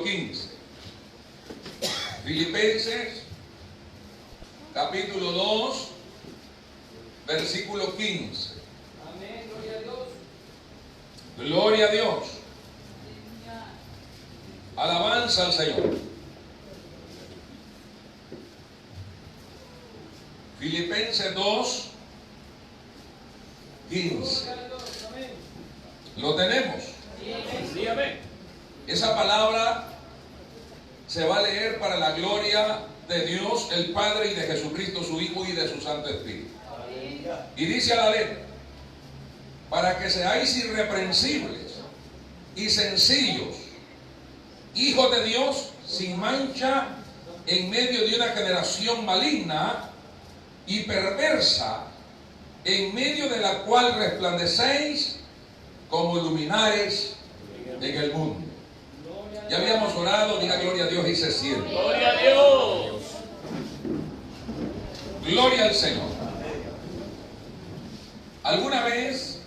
15. Filipenses capítulo 2 versículo 15. Amén, gloria a Dios. Gloria a Dios. Alabanza al Señor. Filipenses 2 15. ¿Lo tenemos? Sí, amén. Esa palabra se va a leer para la gloria de Dios el Padre y de Jesucristo su Hijo y de su Santo Espíritu. Y dice a la letra: para que seáis irreprensibles y sencillos, hijos de Dios, sin mancha, en medio de una generación maligna y perversa, en medio de la cual resplandecéis como luminares en el mundo. Ya habíamos orado, diga gloria a Dios y se siente. Gloria a Dios. Gloria al Señor. ¿Alguna vez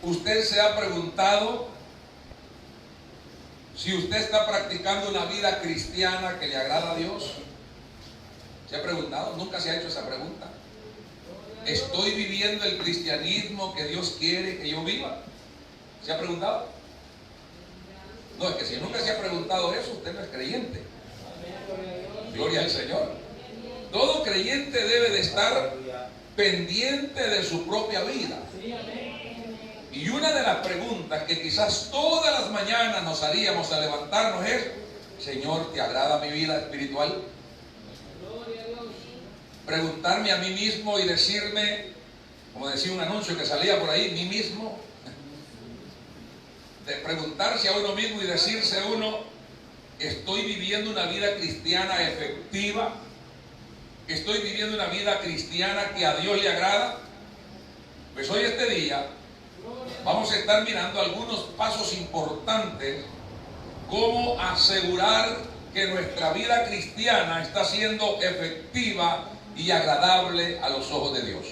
usted se ha preguntado si usted está practicando una vida cristiana que le agrada a Dios? ¿Se ha preguntado? ¿Nunca se ha hecho esa pregunta? ¿Estoy viviendo el cristianismo que Dios quiere que yo viva? ¿Se ha preguntado? No, es que si nunca se ha preguntado eso, usted no es creyente. Gloria al Señor. Todo creyente debe de estar pendiente de su propia vida. Y una de las preguntas que quizás todas las mañanas nos haríamos al levantarnos es: Señor, ¿te agrada mi vida espiritual? Preguntarme a mí mismo y decirme, como decía un anuncio que salía por ahí, mí mismo, de preguntarse a uno mismo y decirse a uno: ¿estoy viviendo una vida cristiana efectiva? ¿Estoy viviendo una vida cristiana que a Dios le agrada? Pues hoy, este día, vamos a estar mirando algunos pasos importantes, cómo asegurar que nuestra vida cristiana está siendo efectiva y agradable a los ojos de Dios.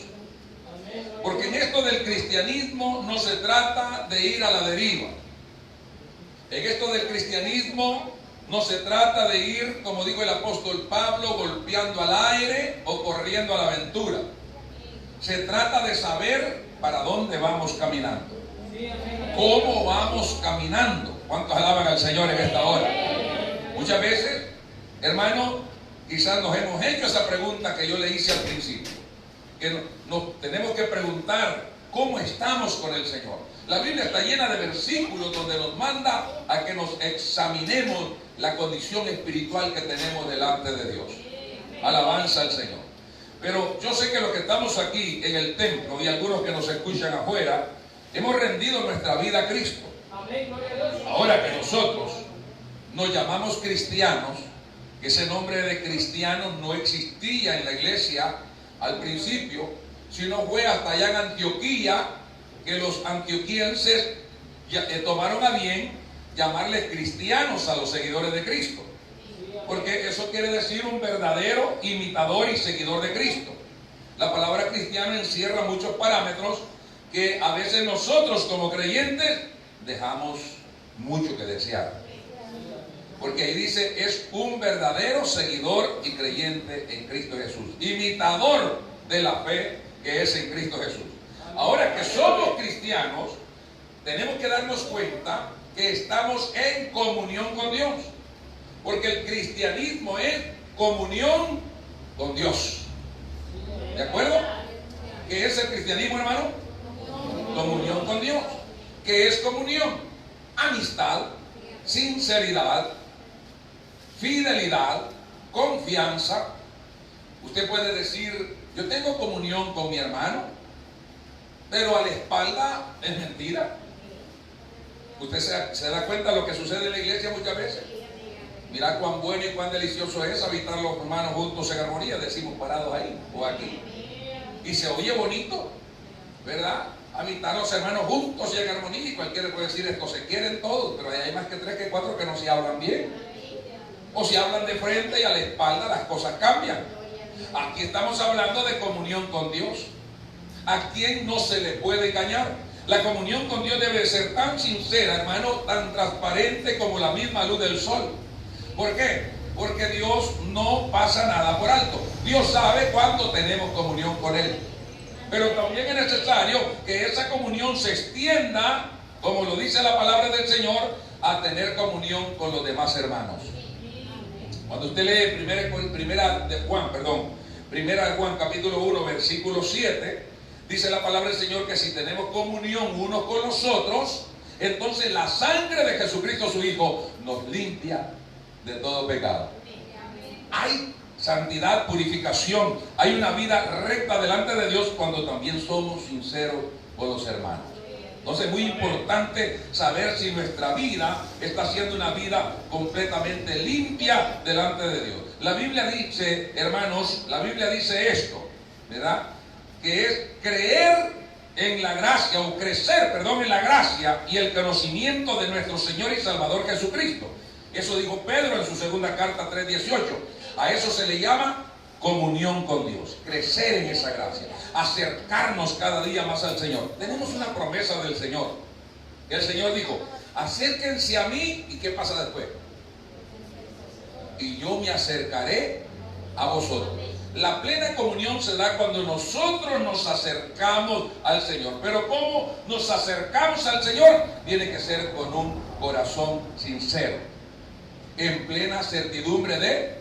Porque en esto del cristianismo no se trata de ir a la deriva. En esto del cristianismo no se trata de ir, como dijo el apóstol Pablo, golpeando al aire o corriendo a la aventura. Se trata de saber para dónde vamos caminando. ¿Cómo vamos caminando? ¿Cuántos alaban al Señor en esta hora? Muchas veces, hermano, quizás nos hemos hecho esa pregunta que yo le hice al principio. Que nos tenemos que preguntar cómo estamos con el Señor. La Biblia está llena de versículos donde nos manda a que nos examinemos la condición espiritual que tenemos delante de Dios. Alabanza al Señor. Pero yo sé que los que estamos aquí en el templo y algunos que nos escuchan afuera, hemos rendido nuestra vida a Cristo. Ahora que nosotros nos llamamos cristianos, que ese nombre de cristianos no existía en la iglesia al principio, sino fue hasta allá en Antioquía que los antioquienses tomaron a bien llamarles cristianos a los seguidores de Cristo, porque eso quiere decir un verdadero imitador y seguidor de Cristo. La palabra cristiano encierra muchos parámetros que a veces nosotros como creyentes dejamos mucho que desear, porque ahí dice: es un verdadero seguidor y creyente en Cristo Jesús, imitador de la fe que es en Cristo Jesús. Ahora que somos cristianos, tenemos que darnos cuenta que estamos en comunión con Dios, porque el cristianismo es comunión con Dios. ¿De acuerdo? ¿Qué es el cristianismo, hermano? Comunión con Dios. ¿Qué es comunión? Amistad, sinceridad, fidelidad, confianza. Usted puede decir: yo tengo comunión con mi hermano, pero a la espalda es mentira. Usted se da cuenta de lo que sucede en la iglesia muchas veces. Mira cuán bueno y cuán delicioso es habitar los hermanos juntos en armonía, decimos parados ahí o aquí. Y se oye bonito, ¿verdad? Habitar los hermanos juntos y en armonía. Y cualquiera puede decir: esto se quieren todos, pero hay más que 3 que 4 que no se hablan bien. O se hablan de frente y a la espalda las cosas cambian. Aquí estamos hablando de comunión con Dios. ¿A quién no se le puede engañar? La comunión con Dios debe ser tan sincera, hermano, tan transparente como la misma luz del sol. ¿Por qué? Porque Dios no pasa nada por alto. Dios sabe cuándo tenemos comunión con Él. Pero también es necesario que esa comunión se extienda, como lo dice la palabra del Señor, a tener comunión con los demás hermanos. Cuando usted lee primera de Juan capítulo 1 versículo 7, dice la palabra del Señor que si tenemos comunión unos con los otros, entonces la sangre de Jesucristo su Hijo nos limpia de todo pecado. Hay santidad, purificación, hay una vida recta delante de Dios cuando también somos sinceros con los hermanos. Entonces es muy importante saber si nuestra vida está siendo una vida completamente limpia delante de Dios. La Biblia dice, hermanos, la Biblia dice esto, ¿verdad? Que es creer en la gracia, o crecer, perdón, en la gracia y el conocimiento de nuestro Señor y Salvador Jesucristo. Eso dijo Pedro en su segunda carta 3:18. A eso se le llama comunión con Dios, crecer en esa gracia, acercarnos cada día más al Señor. Tenemos una promesa del Señor, que el Señor dijo, acérquense a mí, ¿y qué pasa después? Y yo me acercaré a vosotros. La plena comunión se da cuando nosotros nos acercamos al Señor. Pero ¿cómo nos acercamos al Señor? Tiene que ser con un corazón sincero, en plena certidumbre de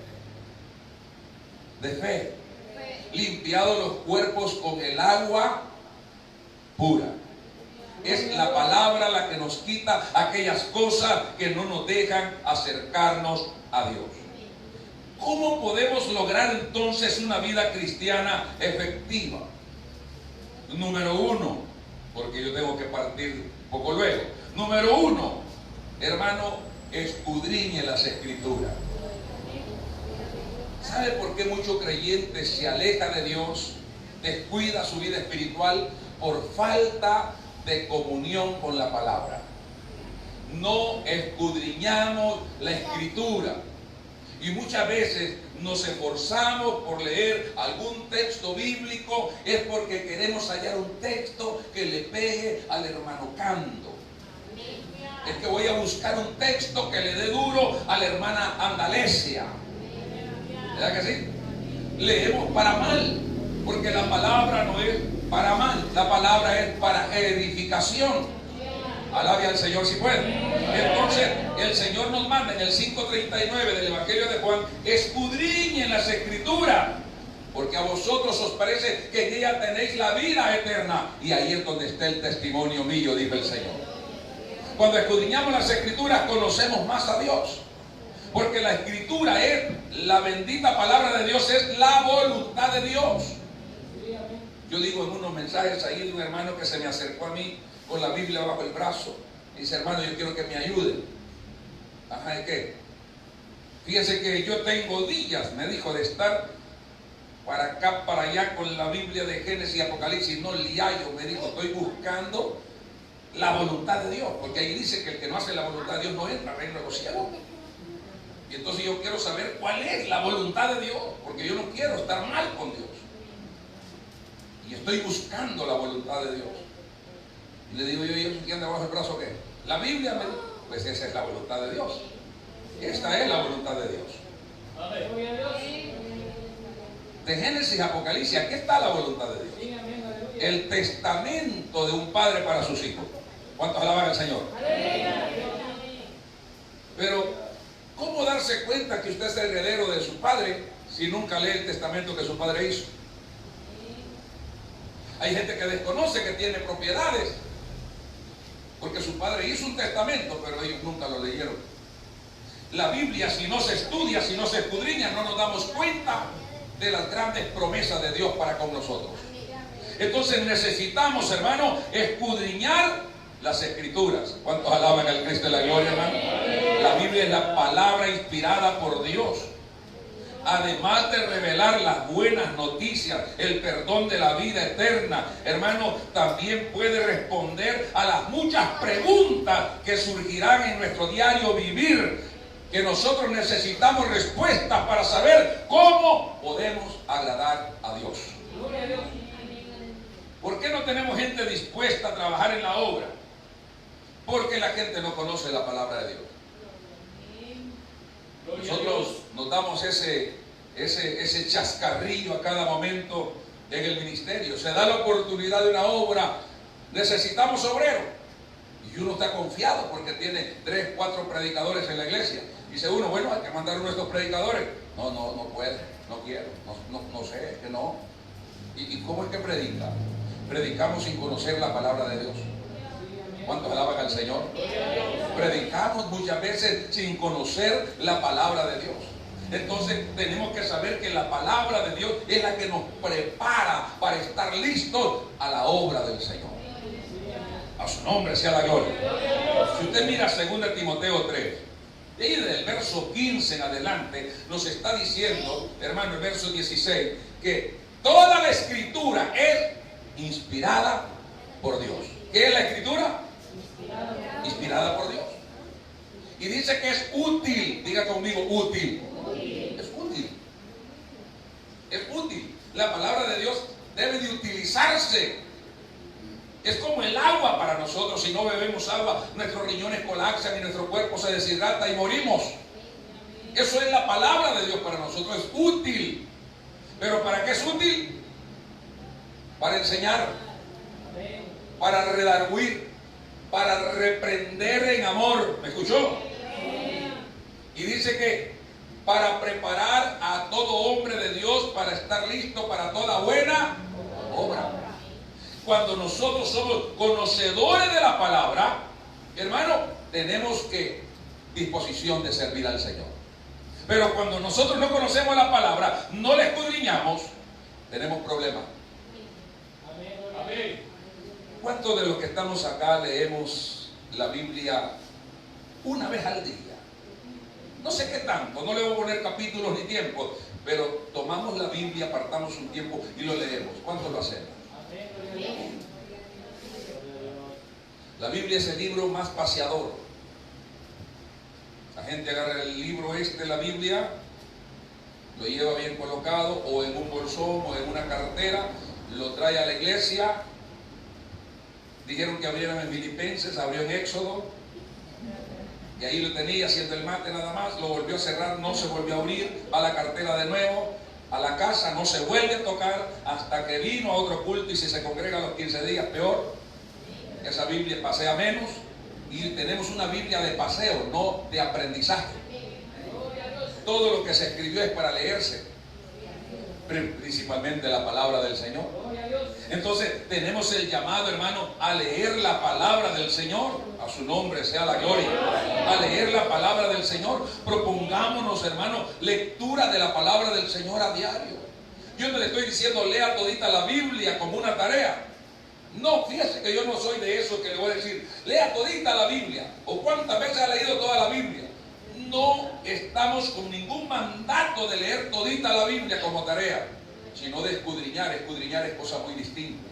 fe, limpiados los cuerpos con el agua pura. Es la palabra la que nos quita aquellas cosas que no nos dejan acercarnos a Dios. ¿Cómo podemos lograr entonces una vida cristiana efectiva? Número uno, porque yo tengo que partir un poco luego. Número uno, hermano, escudriñe las Escrituras. ¿Sabe por qué mucho creyente se aleja de Dios, descuida su vida espiritual? Por falta de comunión con la palabra. No escudriñamos la Escritura. Y muchas veces nos esforzamos por leer algún texto bíblico, es porque queremos hallar un texto que le pegue al hermano Cando. Es que voy a buscar un texto que le dé duro a la hermana Andalesia. ¿Verdad que sí? Leemos para mal, porque la palabra no es para mal, la palabra es para edificación. Alabe al Señor si puede. Entonces el Señor nos manda en el 5:39 del Evangelio de Juan, escudriñen las Escrituras, porque a vosotros os parece que en ella tenéis la vida eterna, y ahí es donde está el testimonio mío, dice el Señor. Cuando escudriñamos las Escrituras conocemos más a Dios, porque la Escritura es la bendita palabra de Dios, es la voluntad de Dios. Yo digo en unos mensajes ahí de un hermano que se me acercó a mí con la Biblia bajo el brazo, y dice, hermano, yo quiero que me ayude. Ajá, ¿de qué? Fíjese que yo tengo días, me dijo, de estar para acá, para allá con la Biblia de Génesis y Apocalipsis, no le hallo, me dijo, estoy buscando la voluntad de Dios, porque ahí dice que el que no hace la voluntad de Dios no entra al reino de los cielos. Y entonces yo quiero saber cuál es la voluntad de Dios, porque yo no quiero estar mal con Dios. Y estoy buscando la voluntad de Dios. Y le digo yo, ¿y eso que anda bajo el brazo qué? La Biblia me dijo, pues esa es la voluntad de Dios. Esta es la voluntad de Dios. De Génesis a Apocalipsis, aquí está la voluntad de Dios. El testamento de un padre para sus hijos. ¿Cuántos alaban al Señor? Pero, ¿cómo darse cuenta que usted es el heredero de su padre si nunca lee el testamento que su padre hizo? Hay gente que desconoce que tiene propiedades, porque su padre hizo un testamento, pero ellos nunca lo leyeron. La Biblia, si no se estudia, si no se escudriña, no nos damos cuenta de las grandes promesas de Dios para con nosotros. Entonces necesitamos, hermano, escudriñar las Escrituras. ¿Cuántos alaban al Cristo de la gloria, hermano? La Biblia es la palabra inspirada por Dios. Además de revelar las buenas noticias, el perdón de la vida eterna, hermano, también puede responder a las muchas preguntas que surgirán en nuestro diario vivir, que nosotros necesitamos respuestas para saber cómo podemos agradar a Dios. ¿Por qué no tenemos gente dispuesta a trabajar en la obra? Porque la gente no conoce la palabra de Dios. Nosotros nos damos ese chascarrillo a cada momento en el ministerio. Se da la oportunidad de una obra, necesitamos obreros. Y uno está confiado porque tiene 3, 4 predicadores en la iglesia. Dice uno, bueno, hay que mandar uno de estos predicadores. No puede, no quiero, no sé, es que no. ¿Y cómo es que predica? Predicamos sin conocer la palabra de Dios. ¿Cuántos alaban al Señor? Predicamos muchas veces sin conocer la palabra de Dios. Entonces tenemos que saber que la palabra de Dios es la que nos prepara para estar listos a la obra del Señor. A su nombre sea la gloria. Si usted mira 2 Timoteo 3, de ahí del verso 15 en adelante, nos está diciendo, hermano, el verso 16, que toda la escritura es inspirada por Dios. ¿Qué es la escritura? Inspirada por Dios. Y dice que es útil. Diga conmigo, útil. Es útil. Es útil. La palabra de Dios debe de utilizarse. Es como el agua para nosotros. Si no bebemos agua, nuestros riñones colapsan y nuestro cuerpo se deshidrata y morimos. Eso es la palabra de Dios para nosotros. Es útil. ¿Pero para qué es útil? Para enseñar, para redarguir, para reprender en amor. ¿Me escuchó? Y dice que para preparar a todo hombre de Dios para estar listo para toda buena obra. Cuando nosotros somos conocedores de la palabra, hermano, tenemos que disposición de servir al Señor. Pero cuando nosotros no conocemos la palabra, no la escudriñamos, tenemos problemas. Amén. ¿Cuántos de los que estamos acá leemos la Biblia una vez al día? No sé qué tanto, no le voy a poner capítulos ni tiempos, pero tomamos la Biblia, apartamos un tiempo y lo leemos. ¿Cuántos lo hacemos? La Biblia es el libro más paseador. La gente agarra el libro la Biblia, lo lleva bien colocado, o en un bolsón, o en una cartera, lo trae a la iglesia. Dijeron que abrieran en Filipenses, abrió en Éxodo, y ahí lo tenía haciendo el mate nada más, lo volvió a cerrar, no se volvió a abrir, va a la cartera de nuevo, a la casa, no se vuelve a tocar, hasta que vino a otro culto, y si se congrega a los 15 días, peor. Esa Biblia pasea menos, y tenemos una Biblia de paseo, no de aprendizaje. Todo lo que se escribió es para leerse, principalmente la palabra del Señor. Entonces tenemos el llamado, hermano, a leer la palabra del Señor. A su nombre sea la gloria. A leer la palabra del Señor. Propongámonos, hermano, lectura de la palabra del Señor a diario. Yo no le estoy diciendo lea todita la Biblia como una tarea. No, fíjese que yo no soy de eso que le voy a decir lea todita la Biblia, o cuántas veces ha leído toda la Biblia. No estamos con ningún mandato de leer todita la Biblia como tarea, sino de escudriñar. Escudriñar es cosa muy distinta.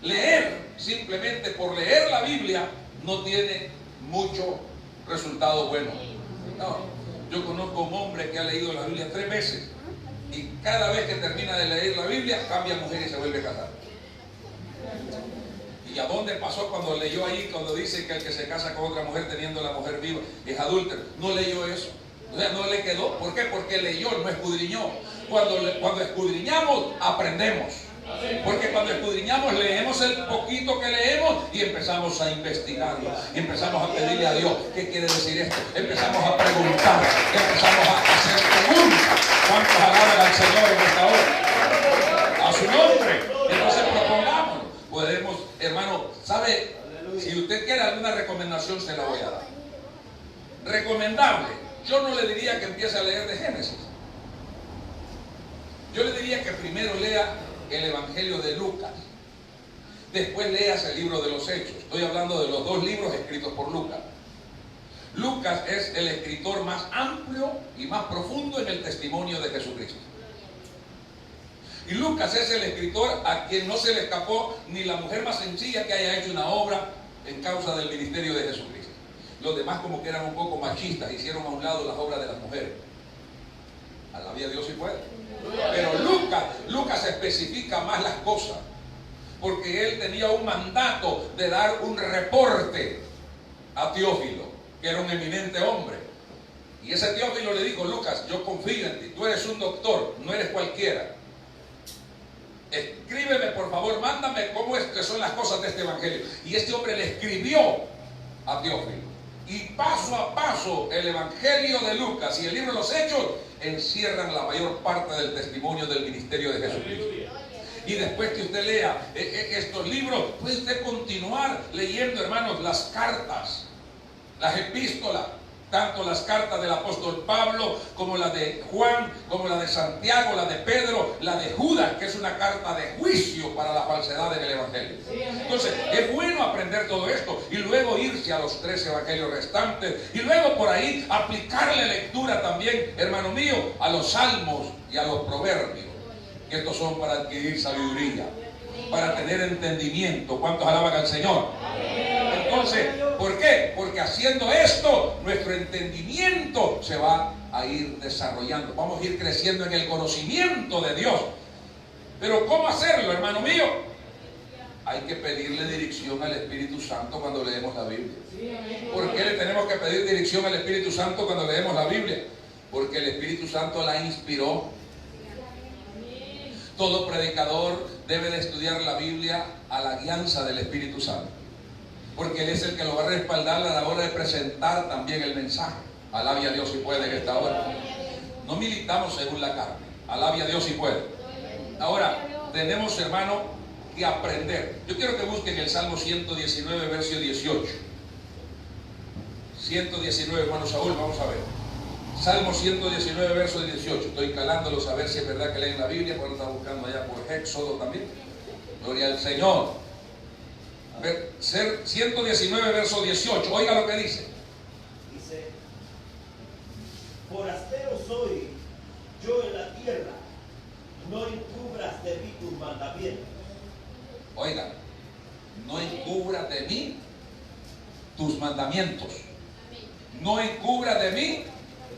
Leer, simplemente por leer la Biblia, no tiene mucho resultado bueno. No, yo conozco un hombre que ha leído la Biblia 3 veces, y cada vez que termina de leer la Biblia, cambia mujer y se vuelve a casar. ¿Y a dónde pasó cuando leyó ahí, cuando dice que el que se casa con otra mujer teniendo la mujer viva es adúltero? No leyó eso. O sea, no le quedó. ¿Por qué? Porque leyó, no escudriñó. Cuando escudriñamos, aprendemos. Porque cuando escudriñamos, leemos el poquito que leemos y empezamos a investigarlo. Y empezamos a pedirle a Dios, ¿qué quiere decir esto? Empezamos a preguntar, empezamos a hacer preguntas. ¿Cuántos alaban al Señor en esta hora? A su nombre. Entonces propongámonos. Podemos, hermano, ¿sabe? Si usted quiere alguna recomendación, se la voy a dar. Recomendable. Yo no le diría que empiece a leer de Génesis. Yo le diría que primero lea el Evangelio de Lucas. Después leas el libro de los Hechos. Estoy hablando de los 2 libros escritos por Lucas. Lucas es el escritor más amplio y más profundo en el testimonio de Jesucristo. Y Lucas es el escritor a quien no se le escapó ni la mujer más sencilla que haya hecho una obra en causa del ministerio de Jesucristo. Los demás como que eran un poco machistas, hicieron a un lado las obras de las mujeres. Alabía a Dios si puede. Pero Lucas especifica más las cosas. porque él tenía un mandato de dar un reporte a Teófilo, que era un eminente hombre. Y ese Teófilo le dijo: Lucas, yo confío en ti, tú eres un doctor, no eres cualquiera. Escríbeme, por favor, mándame cómo es que son las cosas de este evangelio. Y este hombre le escribió a Teófilo. Y paso a paso el evangelio de Lucas y el libro de los Hechos encierran la mayor parte del testimonio del ministerio de Jesucristo. Y después que usted lea estos libros, puede usted continuar leyendo, hermanos, las cartas, las epístolas, tanto las cartas del apóstol Pablo, como la de Juan, como la de Santiago, la de Pedro, la de Judas, que es una carta de juicio para la falsedad en el evangelio. Entonces, es bueno aprender todo esto y luego irse a los 3 evangelios restantes y luego por ahí aplicarle lectura también, hermano mío, a los salmos y a los proverbios, que estos son para adquirir sabiduría, para tener entendimiento. ¿Cuántos alaban al Señor? Entonces, ¿por qué? Porque haciendo esto, nuestro entendimiento se va a ir desarrollando. Vamos a ir creciendo en el conocimiento de Dios. Pero ¿cómo hacerlo, hermano mío? Hay que pedirle dirección al Espíritu Santo cuando leemos la Biblia. ¿Por qué le tenemos que pedir dirección al Espíritu Santo cuando leemos la Biblia? Porque el Espíritu Santo la inspiró. Todo predicador debe de estudiar la Biblia a la guianza del Espíritu Santo, porque Él es el que lo va a respaldar a la hora de presentar también el mensaje. Alabe a Dios si puede en esta hora. No militamos según la carne. Alabe a Dios si puede. Ahora, tenemos, hermano, que aprender. Yo quiero que busquen el Salmo 119, verso 18. 119, hermano Saúl, vamos a ver. Salmo 119, verso 18. Estoy calándolos a ver si es verdad que leen la Biblia, porque lo está buscando allá por Éxodo también. Gloria al Señor. A ver, 119, verso 18. Oiga lo que dice. Dice: forastero soy yo en la tierra, no encubras de mí tus mandamientos. Oiga, no encubras de mí tus mandamientos. No encubras de mí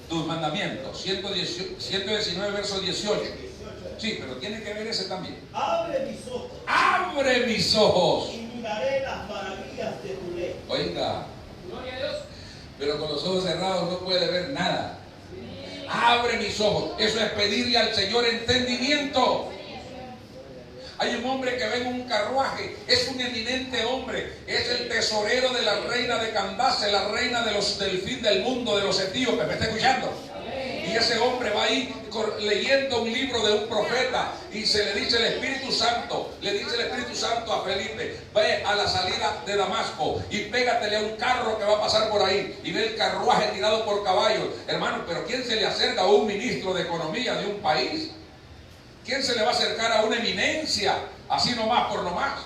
tus mandamientos. 119, verso 18. Sí, pero tiene que ver ese también. Abre mis ojos. Abre mis ojos. Y miraré las maravillas de tu ley. Oiga, Gloria a Dios. pero con los ojos cerrados no puede ver nada. Abre mis ojos. Eso es pedirle al Señor entendimiento. Hay un hombre que ve en un carruaje, es un eminente hombre, es el tesorero de la reina de Candace, la reina del fin del mundo, de los etíopes. ¿Me está escuchando? Y ese hombre va ahí leyendo un libro de un profeta y se le dice el Espíritu Santo, le dice el Espíritu Santo a Felipe: ve a la salida de Damasco y pégatele a un carro que va a pasar por ahí, y ve el carruaje tirado por caballos. Hermano, pero ¿quién se le acerca a un ministro de economía de un país? ¿Quién se le va a acercar a una eminencia así nomás por nomás?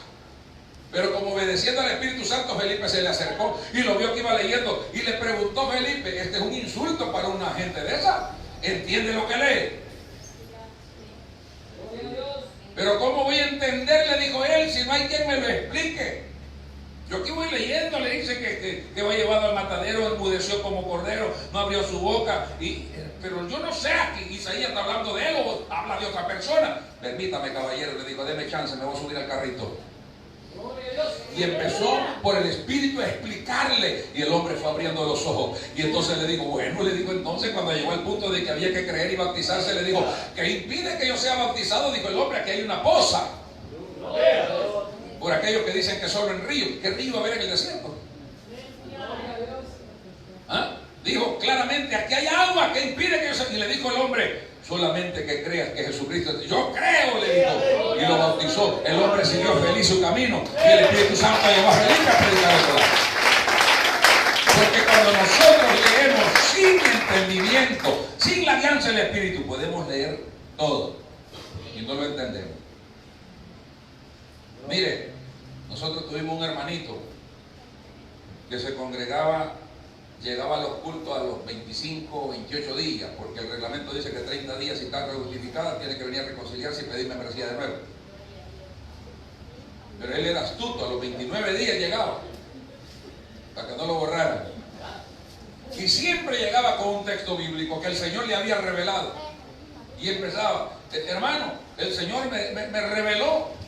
Pero como obedeciendo al Espíritu Santo, Felipe se le acercó y lo vio que iba leyendo y le preguntó: Felipe, este es un insulto para una gente de esa, ¿entiende lo que lee? Pero ¿cómo voy a entender?, le dijo él, si no hay quien me lo explique. Yo aquí voy leyendo, le dice que va llevado al matadero, enmudeció como cordero, no abrió su boca, pero yo no sé, aquí Isaías está hablando de él o habla de otra persona. Permítame, caballero, le dijo, deme chance, me voy a subir al carrito. Y empezó por el Espíritu a explicarle, y el hombre fue abriendo los ojos. Y entonces le digo, bueno, le digo, entonces cuando llegó al punto de que había que creer y bautizarse, le digo, ¿qué impide que yo sea bautizado? Dijo el hombre, aquí hay una poza. Por aquellos que dicen que solo en río. ¿Qué río va a haber en el desierto? ¿Ah? Dijo claramente, aquí hay agua, que impide que yo sea. Y le dijo el hombre, solamente que creas que Jesucristo es. Yo creo, le dijo. Y lo bautizó. El hombre siguió feliz su camino. Y el Espíritu Santo llegó a feliz a predicar el Corán. Porque cuando nosotros leemos sin entendimiento, sin la guianza del Espíritu, podemos leer todo y no lo entendemos. Mire, nosotros tuvimos un hermanito que se congregaba, llegaba a los cultos a los 25 o 28 días, porque el reglamento dice que 30 días, si está justificada, tiene que venir a reconciliarse y pedir membresía de nuevo. Pero él era astuto, a los 29 días llegaba, para que no lo borraran. Y siempre llegaba con un texto bíblico que el Señor le había revelado. Y empezaba, hermano, el Señor me reveló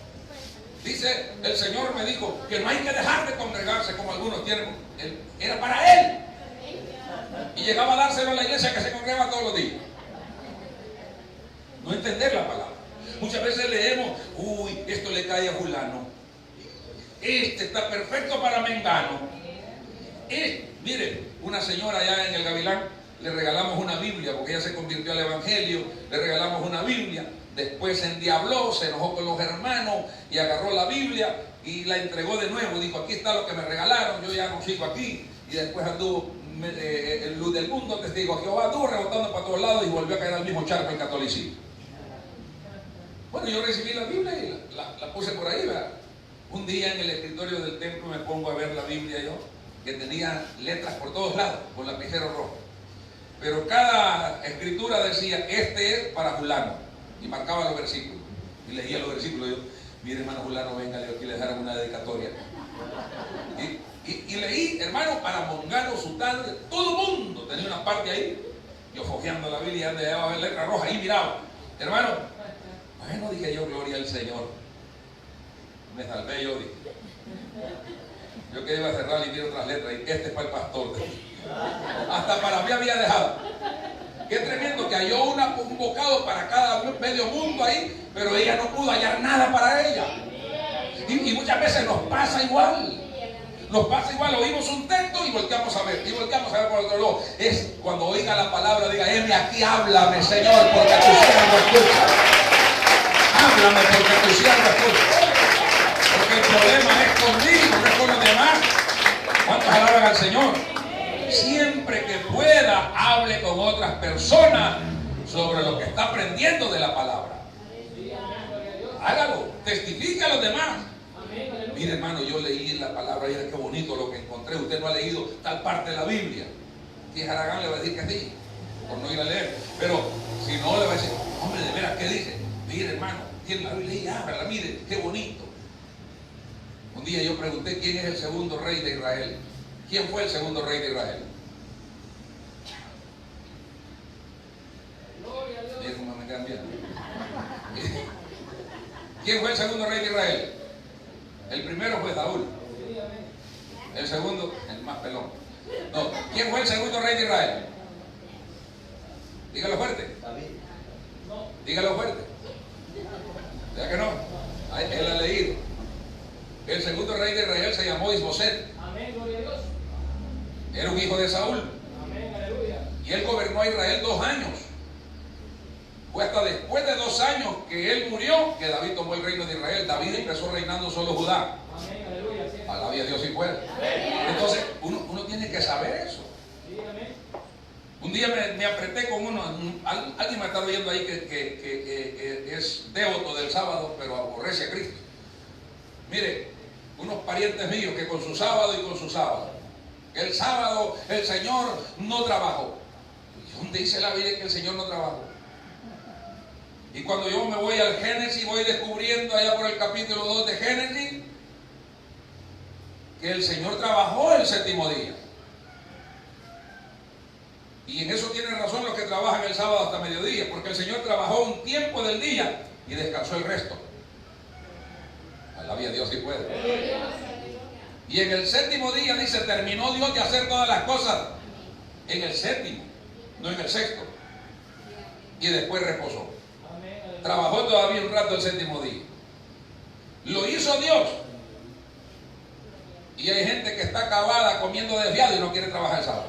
Dice, el Señor me dijo que no hay que dejar de congregarse como algunos tienen. Era para Él. Y llegaba a dárselo a la iglesia que se congregaba todos los días. No entender la palabra. Muchas veces leemos, uy, esto le cae a fulano. Este está perfecto para mengano. Mire, una señora allá en el Gavilán, le regalamos una Biblia, porque ella se convirtió al Evangelio, le regalamos una Biblia, después se endiabló, se enojó con los hermanos y agarró la Biblia y la entregó de nuevo, dijo, aquí está lo que me regalaron, yo ya no sigo aquí, y después anduvo el luz del mundo, testigo a Jehová, anduvo rebotando para todos lados y volvió a caer al mismo charco el catolicismo. Bueno, yo recibí la Biblia y la puse por ahí, ¿verdad? Un día en el escritorio del templo me pongo a ver la Biblia yo, que tenía letras por todos lados, con lapicero rojo. Pero cada escritura decía, este es para fulano. Y marcaba los versículos. Y leía los versículos. Y yo, mire hermano fulano, venga, le aquí le dejaron una dedicatoria. Y leí, hermano, para Mongano, Sután, todo el mundo tenía una parte ahí. Yo fojeando la Biblia, donde llevaba letra roja, ahí miraba. Hermano, bueno, dije yo, gloria al Señor. Me salvé yo, dije. Yo que iba a cerrar y vi otras letras. Y este es para el pastor. Hasta para mí había dejado. Qué tremendo que halló un bocado para cada medio mundo ahí, pero ella no pudo hallar nada para ella. Y muchas veces nos pasa igual. Nos pasa igual, oímos un texto y volteamos a ver, por otro lado. Es cuando oiga la palabra, diga, aquí háblame, Señor, porque tu siervo escucha. Háblame porque tu siervo escucha. Porque el problema es conmigo, no es con los demás. ¿Cuántos alaban al Señor? Siempre que pueda, hable con otras personas sobre lo que está aprendiendo de la palabra. Hágalo, testifique a los demás. Mire hermano, yo leí la palabra y qué bonito lo que encontré. Usted no ha leído tal parte de la Biblia. Y Haragán le va a decir que sí, por no ir a leer. Pero si no, le va a decir, hombre, de veras, ¿qué dice? Mire hermano, tiene la Biblia y ábrala, mire, qué bonito. Un día yo pregunté quién es el segundo rey de Israel. ¿Quién fue el segundo rey de Israel? Mira cómo me quedan viendo. ¿Quién fue el segundo rey de Israel? El primero fue Saúl. El segundo, el más pelón. No, ¿quién fue el segundo rey de Israel? Dígalo fuerte. Dígalo fuerte. ¿Ya que no? Él ha leído. El segundo rey de Israel se llamó Isboset. Amén, gloria a Dios. Era un hijo de Saúl. Amén, aleluya. Y él gobernó a Israel 2 años. Fue hasta después de 2 años que él murió que David tomó el reino de Israel. David empezó reinando solo Judá. Amén, aleluya. Sí. Alabe a Dios si puede. Entonces uno tiene que saber eso. Sí, amén. Un día me apreté con uno. Alguien me está viendo ahí que es devoto del sábado, pero aborrece a Cristo. Mire, unos parientes míos que con su sábado y con su sábado. El sábado el Señor no trabajó. ¿Y dónde dice la Biblia que el Señor no trabajó? Y cuando yo me voy al Génesis, voy descubriendo allá por el capítulo 2 de Génesis que el Señor trabajó el 7º día. Y en eso tienen razón los que trabajan el sábado hasta mediodía, porque el Señor trabajó un tiempo del día y descansó el resto. Alabía a Dios si puede. Y en el 7º día dice, terminó Dios de hacer todas las cosas en el 7º, no en el 6º. Y después reposó. Trabajó todavía un rato el 7º día. Lo hizo Dios. Y hay gente que está acabada comiendo desviado y no quiere trabajar el sábado.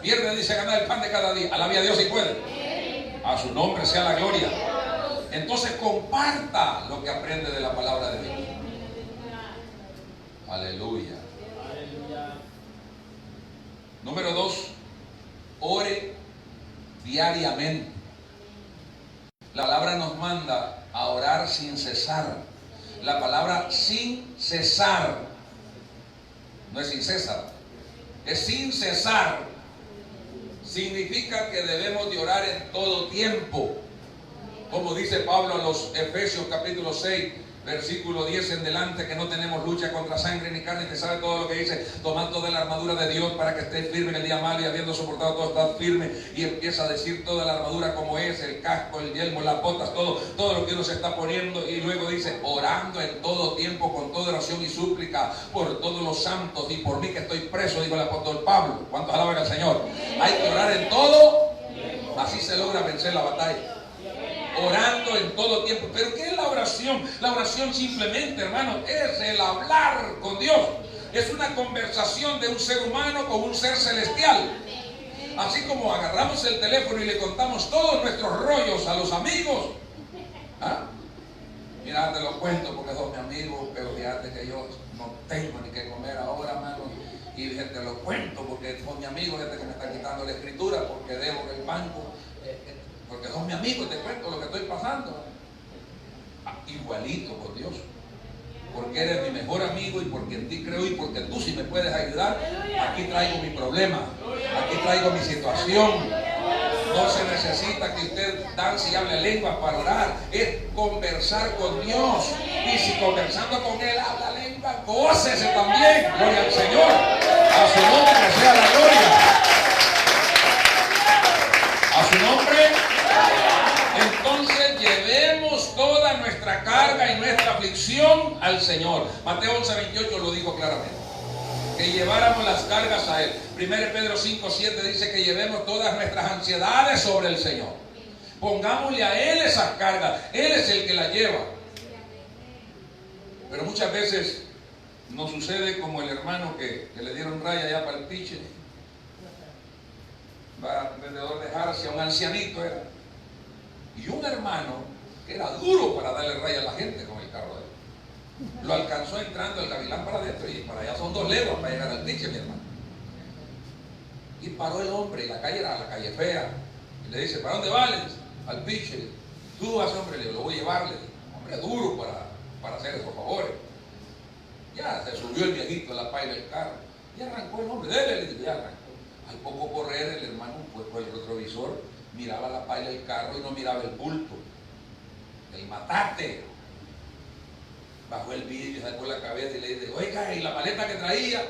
Viernes dice ganar el pan de cada día. Alabía a Dios si puede. A su nombre sea la gloria. Entonces comparta lo que aprende de la palabra de Dios. Aleluya. Número 2, ore diariamente. La palabra nos manda a orar sin cesar. La palabra sin cesar no es sin César, es sin cesar. Significa que debemos de orar en todo tiempo. Como dice Pablo a los Efesios capítulo 6, Versículo 10 en delante, que no tenemos lucha contra sangre ni carne, que sabe todo lo que dice, tomad toda la armadura de Dios para que estéis firme en el día malo, y habiendo soportado todo, estad firme. Y empieza a decir toda la armadura como es, el casco, el yelmo, las botas, todo lo que uno se está poniendo. Y luego dice, orando en todo tiempo con toda oración y súplica por todos los santos y por mí que estoy preso, dijo el apóstol Pablo. ¿Cuántos alaban al Señor? Hay que orar en todo, así se logra vencer la batalla. Orando en todo tiempo. ¿Pero qué es la oración? La oración simplemente, hermano, es el hablar con Dios. Es una conversación de un ser humano con un ser celestial. Así como agarramos el teléfono y le contamos todos nuestros rollos a los amigos. ¿Ah? Mira, te lo cuento porque son mis amigos, pero fíjate que yo no tengo ni que comer ahora, hermano. Y te lo cuento porque son mis amigos, gente que me está quitando la escritura porque debo el banco. Porque son mis amigos, te cuento lo que estoy pasando. Igualito con Dios. Porque eres mi mejor amigo y porque en ti creo y porque tú sí me puedes ayudar. Aquí traigo mi problema, aquí traigo mi situación. No se necesita que usted dance y hable lenguas para orar. Es conversar con Dios. Y si conversando con Él habla lengua, gócese también. Gloria al Señor. A su nombre sea la gloria. A su nombre. Entonces llevemos toda nuestra carga y nuestra aflicción al Señor. Mateo 11:28 lo dijo claramente. Que lleváramos las cargas a Él. 1 Pedro 5:7 dice que llevemos todas nuestras ansiedades sobre el Señor. Pongámosle a Él esas cargas. Él es el que las lleva. Pero muchas veces nos sucede como el hermano que le dieron raya allá para el piche. Va vendedor de jarcia, un ancianito era. Y un hermano que era duro para darle raya a la gente con el carro de él. Lo alcanzó entrando el gavilán para adentro y para allá son 2 leguas para llegar al piche, mi hermano. Y paró el hombre y la calle era la calle fea. Y le dice, ¿para dónde vales? Al piche. Tú vas, hombre, le digo, lo voy a llevar. Le digo, hombre, duro para hacer esos favores. Ya se subió el viejito a la paila del carro. Y arrancó el hombre, dele, le digo, ya arrancó. Al poco correr el hermano, pues por el retrovisor, miraba la paila del carro y no miraba el bulto. El matate. Bajó el vidrio, sacó la cabeza y le dice, oiga, ¿y la maleta que traía?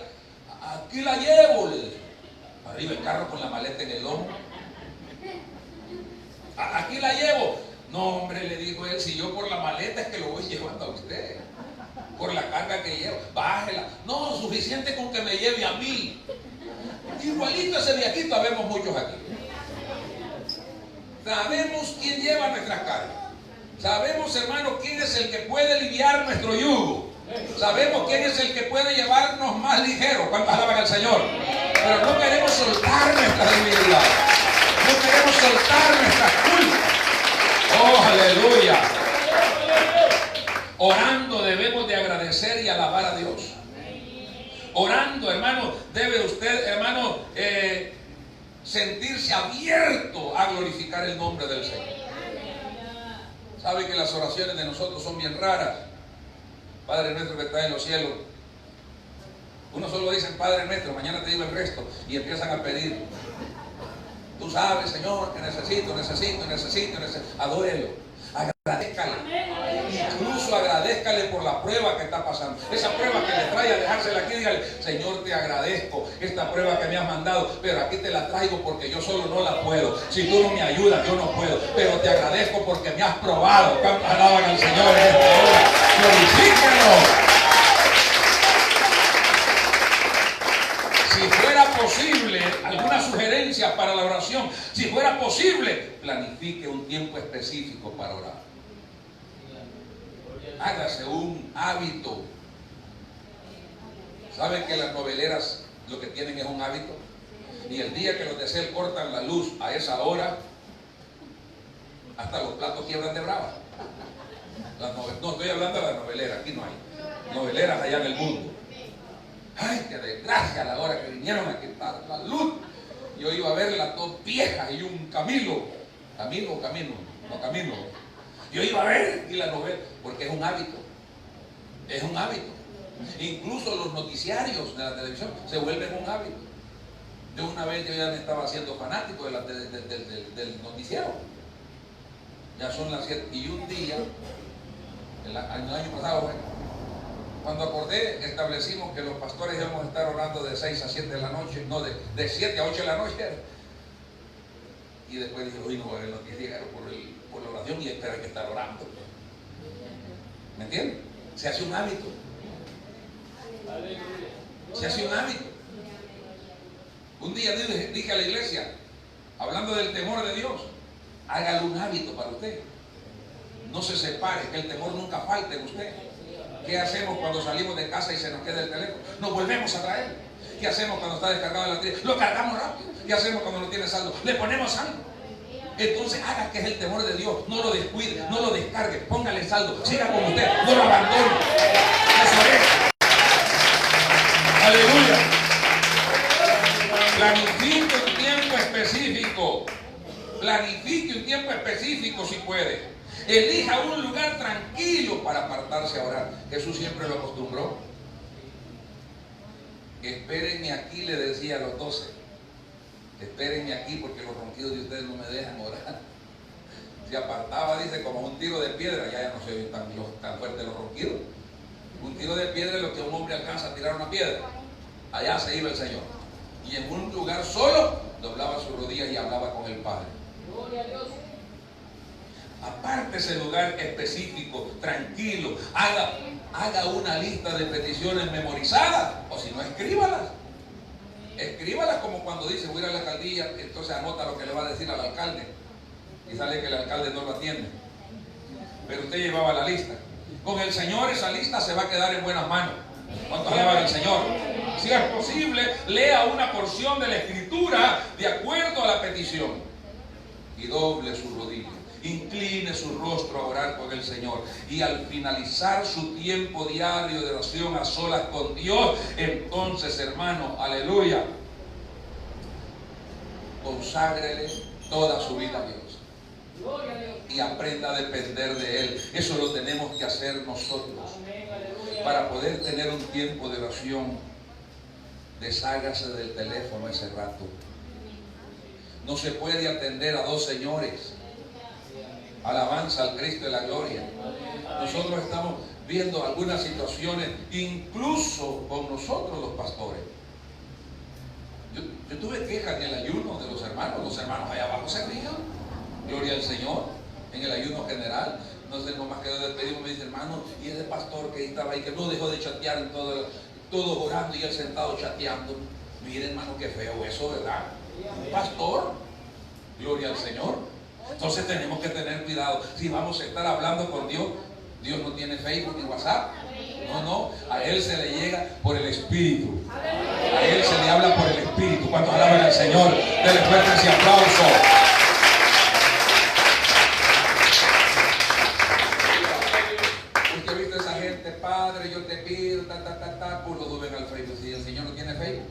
Aquí la llevo, le dice. Arriba el carro con la maleta en el lomo. Aquí la llevo. No, hombre, le dijo él, si yo por la maleta es que lo voy llevando a usted. Por la carga que llevo, bájela. No, suficiente con que me lleve a mí. Igualito ese viejito, habemos muchos aquí. Sabemos quién lleva nuestras cargas. Sabemos, hermano, quién es el que puede aliviar nuestro yugo. Sabemos quién es el que puede llevarnos más ligero. ¿Cuántos alaban al Señor? Pero no queremos soltar nuestra debilidad. No queremos soltar nuestras culpas. ¡Oh, aleluya! Orando debemos de agradecer y alabar a Dios. Orando, hermano, debe usted, hermano, sentirse abierto a glorificar el nombre del Señor. Sabe que las oraciones de nosotros son bien raras. Padre nuestro que está en los cielos. Uno solo dice Padre nuestro, mañana te digo el resto. Y empiezan a pedir. Tú sabes, Señor, que necesito. Adórelo. Agradézcale. Incluso agradézcale por la prueba que está pasando. Esa prueba que le trae a dejársela aquí, dígale, Señor, te agradezco esta prueba que me has mandado, pero aquí te la traigo porque yo solo no la puedo. Si tú no me ayudas, yo no puedo. Pero te agradezco porque me has probado. Alaban al Señor en esta hora. Glorifíquenlo. Si fuera posible, alguna sugerencia para la oración, si fuera posible, planifique un tiempo específico para orar. Hágase un hábito. ¿Saben que las noveleras lo que tienen es un hábito? Y el día que los de Cel cortan la luz a esa hora, hasta los platos quiebran de brava. No estoy hablando de las noveleras, aquí no hay noveleras allá en el mundo. Ay, qué desgracia a la hora que vinieron a quitar la luz. Yo iba a ver las 2 viejas y un Camilo. Camino. Yo iba a ver y la novela, porque es un hábito. Es un hábito. Incluso los noticiarios de la televisión se vuelven un hábito. Yo una vez yo ya me estaba haciendo fanático del noticiero. Ya son las 7 y un día el año pasado, cuando acordé, establecimos que los pastores íbamos a estar orando de 6 a 7 de la noche, no, de 7 a 8 de la noche. Y después dije, hoy no voy a ver lo que llegaron por la oración y espera que estar orando. ¿Me entiendes? Se hace un hábito. Se hace un hábito. Un día dije a la iglesia, hablando del temor de Dios, hágalo un hábito para usted. No se separe, que el temor nunca falte en usted. ¿Qué hacemos cuando salimos de casa y se nos queda el teléfono? Nos volvemos a traer. ¿Qué hacemos cuando está descargado la batería? Lo cargamos rápido. ¿Qué hacemos cuando no tiene saldo? Le ponemos saldo. Entonces haga que es el temor de Dios. No lo descuide, no lo descargue. Póngale saldo. Siga con usted. No lo abandone. Eso es. Aleluya. Planifique un tiempo específico. Planifique un tiempo específico si puede. Elija un lugar tranquilo para apartarse a orar. Jesús siempre lo acostumbró. Espérenme aquí, le decía a los 12. Espérenme aquí porque los ronquidos de ustedes no me dejan orar. Se apartaba, dice, como un tiro de piedra. Ya no se oyen tan fuertes los ronquidos. Un tiro de piedra es lo que un hombre alcanza a tirar una piedra. Allá se iba el Señor. Y en un lugar solo, doblaba sus rodillas y hablaba con el Padre. Gloria a Dios. Aparte ese lugar específico, tranquilo, haga una lista de peticiones memorizadas, o si no, escríbalas. Escríbalas como cuando dice, voy a ir a la alcaldía, entonces anota lo que le va a decir al alcalde, y sale que el alcalde no lo atiende. Pero usted llevaba la lista. Con el Señor esa lista se va a quedar en buenas manos. ¿Cuántos alaban al Señor? Si es posible, lea una porción de la Escritura de acuerdo a la petición y doble sus rodillas. Incline su rostro a orar con el Señor. Y al finalizar su tiempo diario de oración a solas con Dios, entonces, hermano, aleluya, conságrele toda su vida a Dios. Gloria a Dios. Y aprenda a depender de Él. Eso lo tenemos que hacer nosotros. Amén, aleluya. Para poder tener un tiempo de oración, deshágase del teléfono ese rato. No se puede atender a dos señores. Alabanza al Cristo de la gloria. Nosotros estamos viendo algunas situaciones, incluso con nosotros los pastores. Yo tuve quejas en el ayuno de los hermanos allá abajo se rían. Gloria al Señor, en el ayuno general. No sé, nomás quedó despedido, me dice, hermano, y ese pastor que estaba ahí, que no dejó de chatear en todos orando y él sentado chateando. Mire, hermano, qué feo eso, ¿verdad? Un pastor, gloria al Señor. Entonces tenemos que tener cuidado. Si vamos a estar hablando con Dios, Dios no tiene Facebook ni WhatsApp. No, a Él se le llega por el Espíritu. A Él se le habla por el Espíritu. ¿Cuántos alaban al Señor? Denle fuerte ese aplauso. Usted ha visto a esa gente, Padre, yo te pido, puro duben al Facebook. Si el Señor no tiene Facebook,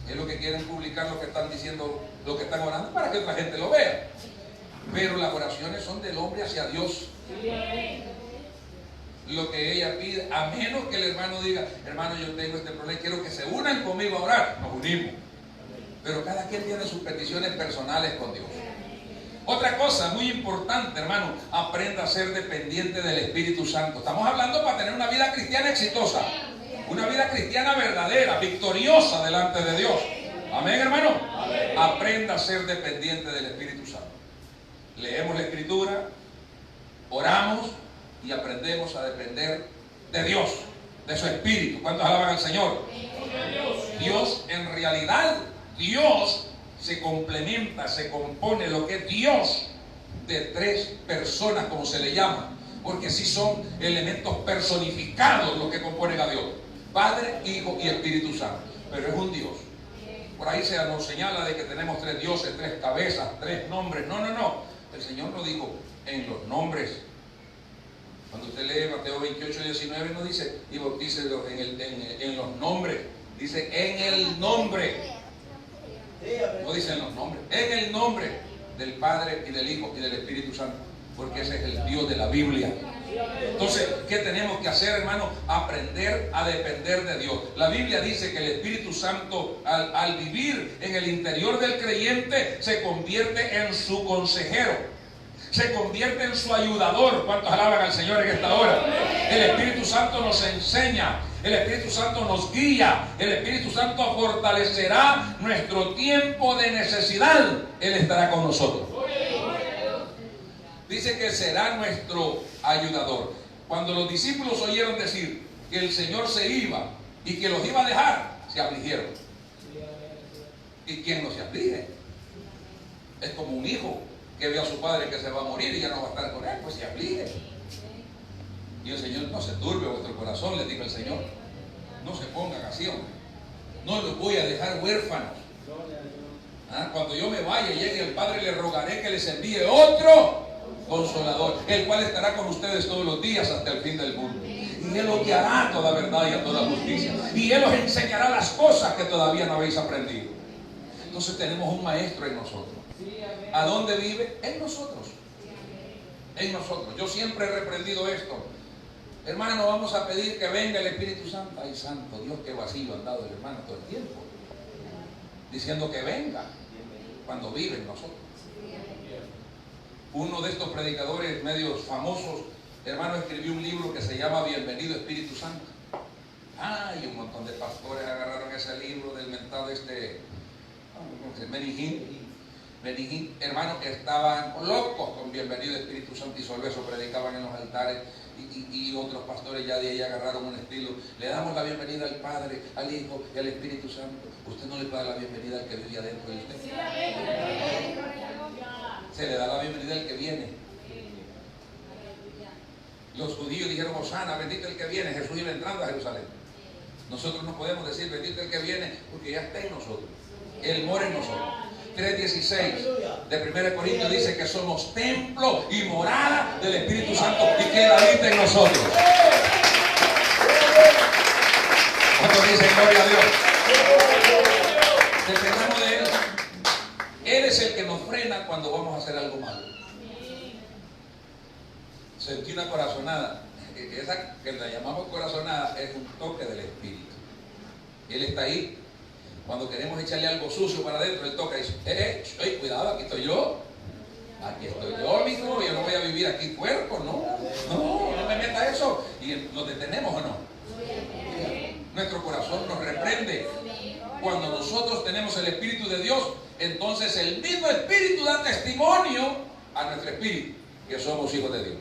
es lo que quieren publicar, lo que están diciendo, lo que están orando, para que otra gente lo vea. Pero las oraciones son del hombre hacia Dios. Lo que ella pide, a menos que el hermano diga, hermano, yo tengo este problema, quiero que se unan conmigo a orar, nos unimos. Pero cada quien tiene sus peticiones personales con Dios. Otra cosa muy importante, hermano, aprenda a ser dependiente del Espíritu Santo. Estamos hablando para tener una vida cristiana exitosa. Una vida cristiana verdadera, victoriosa delante de Dios. Amén, hermano. Amén. Aprenda a ser dependiente del Espíritu Santo. Leemos la Escritura, oramos y aprendemos a depender de Dios, de su Espíritu. ¿Cuántos alaban al Señor? Dios, en realidad, Dios se complementa, se compone lo que es Dios de tres personas, como se le llama, porque sí son elementos personificados los que componen a Dios. Padre, Hijo y Espíritu Santo. Pero es un Dios. Por ahí se nos señala de que tenemos tres dioses, tres cabezas, tres nombres. No. El Señor no dijo en los nombres. Cuando usted lee Mateo 28, 19, no dice y bautícelos en los nombres. Dice en el nombre. No dice en los nombres. En el nombre del Padre y del Hijo y del Espíritu Santo. Porque ese es el Dios de la Biblia. Entonces, ¿qué tenemos que hacer, hermano? Aprender a depender de Dios. La Biblia dice que el Espíritu Santo, al vivir en el interior del creyente, se convierte en su consejero. se convierte en su ayudador. ¿Cuántos alaban al Señor en esta hora? El Espíritu Santo nos enseña, el Espíritu Santo nos guía, el Espíritu Santo fortalecerá nuestro tiempo de necesidad. Él estará con nosotros. Dice que será nuestro ayudador. Cuando los discípulos oyeron decir que el Señor se iba y que los iba a dejar, se afligieron. ¿Y quién no se aflige? Es como un hijo que ve a su padre que se va a morir y ya no va a estar con él, pues se aflige. Y el Señor: no se turbe vuestro corazón, le dijo el Señor. No se pongan así, hombre. No los voy a dejar huérfanos. Cuando yo me vaya y llegue el Padre, le rogaré que les envíe otro Consolador, el cual estará con ustedes todos los días hasta el fin del mundo. Y Él os guiará a toda verdad y a toda justicia. Y Él os enseñará las cosas que todavía no habéis aprendido. Entonces tenemos un maestro en nosotros. ¿A dónde vive? En nosotros. En nosotros. Yo siempre he reprendido esto. Hermano, vamos a pedir que venga el Espíritu Santo. Ay, santo Dios, qué vacío han dado el hermano todo el tiempo, diciendo que venga cuando vive en nosotros. Uno de estos predicadores medios famosos, hermano, escribió un libro que se llama Bienvenido Espíritu Santo. Y un montón de pastores agarraron ese libro del mentado Benny Hinn, hermano, estaban locos con Bienvenido Espíritu Santo, y solo eso predicaban en los altares. Y otros pastores ya de ahí agarraron un estilo: le damos la bienvenida al Padre, al Hijo y al Espíritu Santo. Usted no le puede dar la bienvenida al que vive adentro de usted. Se le da la bienvenida al que viene. Los judíos dijeron: Hosana, bendito el que viene. Jesús iba entrando a Jerusalén. Nosotros no podemos decir bendito el que viene, porque ya está en nosotros. Él mora en nosotros. 3:16 de 1 Corintios dice que somos templo y morada del Espíritu Santo y que Él habita en nosotros. ¿Cuántos dicen gloria a Dios? Dependemos de Él. Él es el que nos frena cuando vamos a hacer algo malo. Sentí una corazonada. Esa que la llamamos corazonada es un toque del Espíritu. Él está ahí. Cuando queremos echarle algo sucio para adentro, Él toca y dice: cuidado, aquí estoy yo. Aquí estoy yo, mijo. Yo no voy a vivir aquí puerco, ¿no? No me meta eso. Y lo detenemos, ¿o no? Nuestro corazón nos reprende. Cuando nosotros tenemos el Espíritu de Dios, entonces el mismo Espíritu da testimonio a nuestro espíritu que somos hijos de Dios.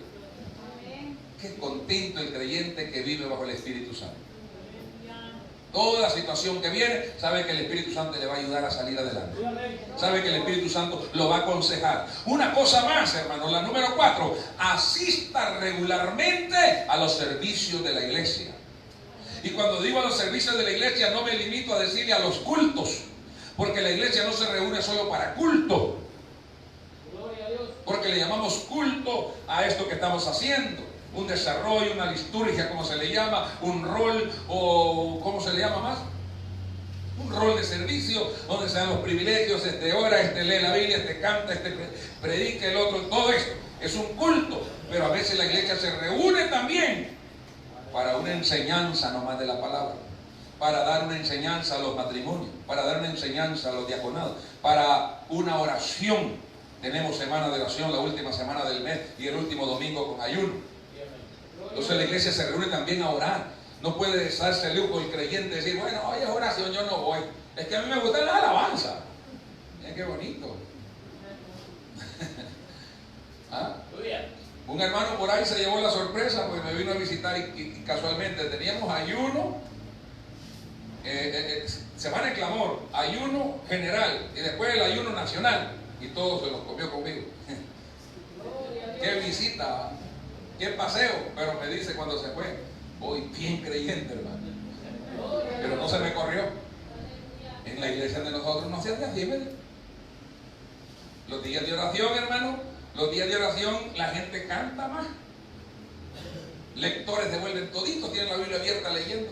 Qué contento el creyente que vive bajo el Espíritu Santo. Toda situación que viene, sabe que el Espíritu Santo le va a ayudar a salir adelante. Sabe que el Espíritu Santo lo va a aconsejar. Una cosa más, hermano, la número 4: asista regularmente a los servicios de la iglesia. Y cuando digo a los servicios de la iglesia, no me limito a decirle a los cultos, porque la iglesia no se reúne solo para culto. Porque le llamamos culto a esto que estamos haciendo. Un desarrollo, una liturgia, como se le llama, un rol, o ¿cómo se le llama más? Un rol de servicio, donde se dan los privilegios: este ora, este lee la Biblia, este canta, este predica, el otro. Todo esto es un culto. Pero a veces la iglesia se reúne también para una enseñanza nomás de la palabra, para dar una enseñanza a los matrimonios, para dar una enseñanza a los diaconados, para una oración. Tenemos semana de oración, la última semana del mes y el último domingo con ayuno. Entonces la iglesia se reúne también a orar. No puede darse el lujo el creyente de decir: bueno, hoy es oración, yo no voy. Es que a mí me gusta la alabanza. Mira qué bonito. Un hermano por ahí se llevó la sorpresa porque me vino a visitar y casualmente teníamos ayuno, semana de clamor, ayuno general y después el ayuno nacional, y todo se los comió conmigo. Qué visita, qué paseo. Pero me dice cuando se fue: voy bien creyente, hermano, pero no se me corrió. En la iglesia de nosotros no se hace así, ¿verdad? Los días de oración, hermano, los días de oración la gente canta más. Lectores se vuelven toditos, tienen la Biblia abierta leyendo.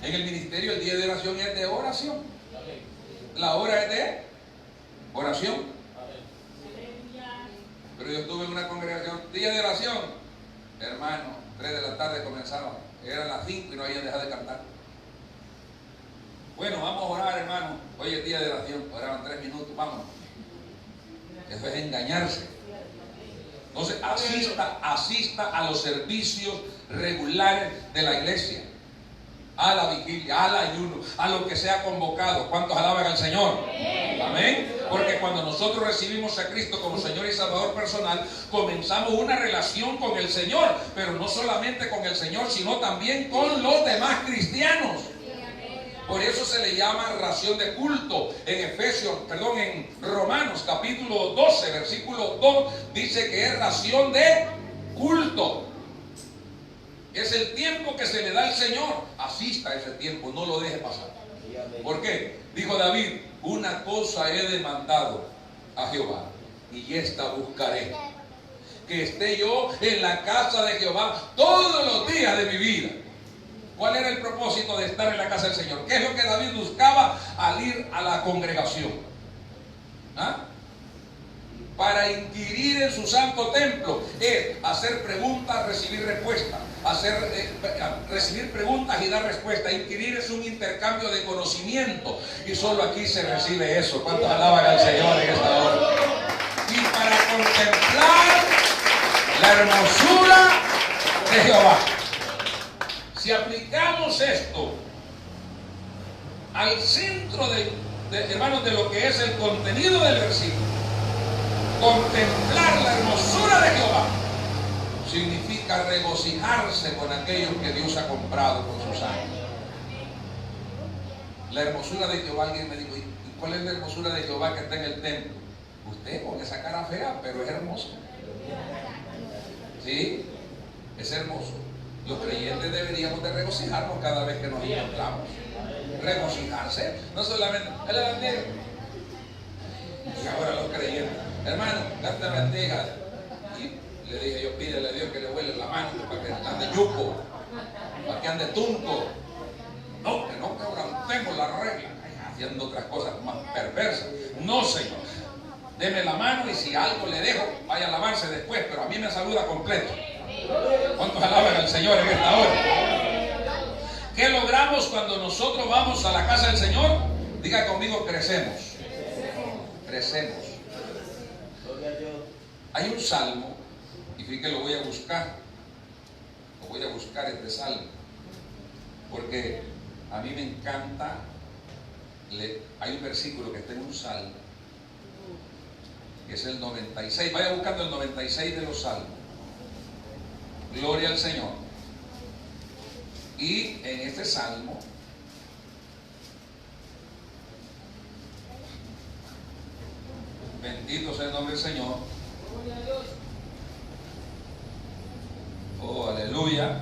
En el ministerio el día de oración es de oración. La hora es de oración. Pero yo estuve en una congregación, día de oración, hermano, 3 de la tarde comenzaba, eran las 5 y no habían dejado de cantar. Bueno, vamos a orar, hermano. Hoy es día de oración, oraban 3 minutos, vámonos. Eso es engañarse. Entonces asista a los servicios regulares de la iglesia, a la vigilia, al ayuno, a lo que sea convocado. ¿Cuántos alaban al Señor? Amén. Porque cuando nosotros recibimos a Cristo como Señor y Salvador personal, comenzamos una relación con el Señor, pero no solamente con el Señor, sino también con los demás cristianos. Por eso se le llama ración de culto. En Romanos capítulo 12, versículo 2, dice que es ración de culto. Es el tiempo que se le da al Señor. Asista a ese tiempo, no lo deje pasar. ¿Por qué? Dijo David: una cosa he demandado a Jehová, y esta buscaré, que esté yo en la casa de Jehová todos los días de mi vida. ¿Cuál era el propósito de estar en la casa del Señor? ¿Qué es lo que David buscaba al ir a la congregación? Para inquirir en su santo templo, es hacer preguntas, recibir respuestas, recibir preguntas y dar respuestas. Inquirir es un intercambio de conocimiento, y solo aquí se recibe eso. ¿Cuántos alaban al Señor en esta hora? Y para contemplar la hermosura de Jehová. Si aplicamos esto al centro hermanos, de lo que es el contenido del versículo, contemplar la hermosura de Jehová significa regocijarse con aquellos que Dios ha comprado con su sangre. La hermosura de Jehová, alguien me dijo: ¿y cuál es la hermosura de Jehová que está en el templo? Usted con esa cara fea, pero es hermoso. ¿Sí? Es hermoso. Los creyentes deberíamos de regocijarnos cada vez que nos encontramos. Regocijarse, no solamente Él la bendiga. Y ahora los creyentes: hermano, Dios te bendiga. Y le dije yo: pídele a Dios que le huele la mano para que ande yuco, para que ande tunco. No, que no quebrantemos la regla, haciendo otras cosas más perversas. No, Señor, deme la mano, y si algo le dejo, vaya a lavarse después, pero a mí me saluda completo. ¿Cuántos alaban al Señor en esta hora? ¿Qué logramos cuando nosotros vamos a la casa del Señor? Diga conmigo: crecemos. Crecemos. Hay un salmo, y fíjate que lo voy a buscar. Lo voy a buscar, este salmo, porque a mí me encanta. Hay un versículo que está en un salmo, que es el 96. Vaya buscando el 96 de los salmos. Gloria al Señor. Y en este salmo, bendito sea el nombre del Señor. Oh, aleluya.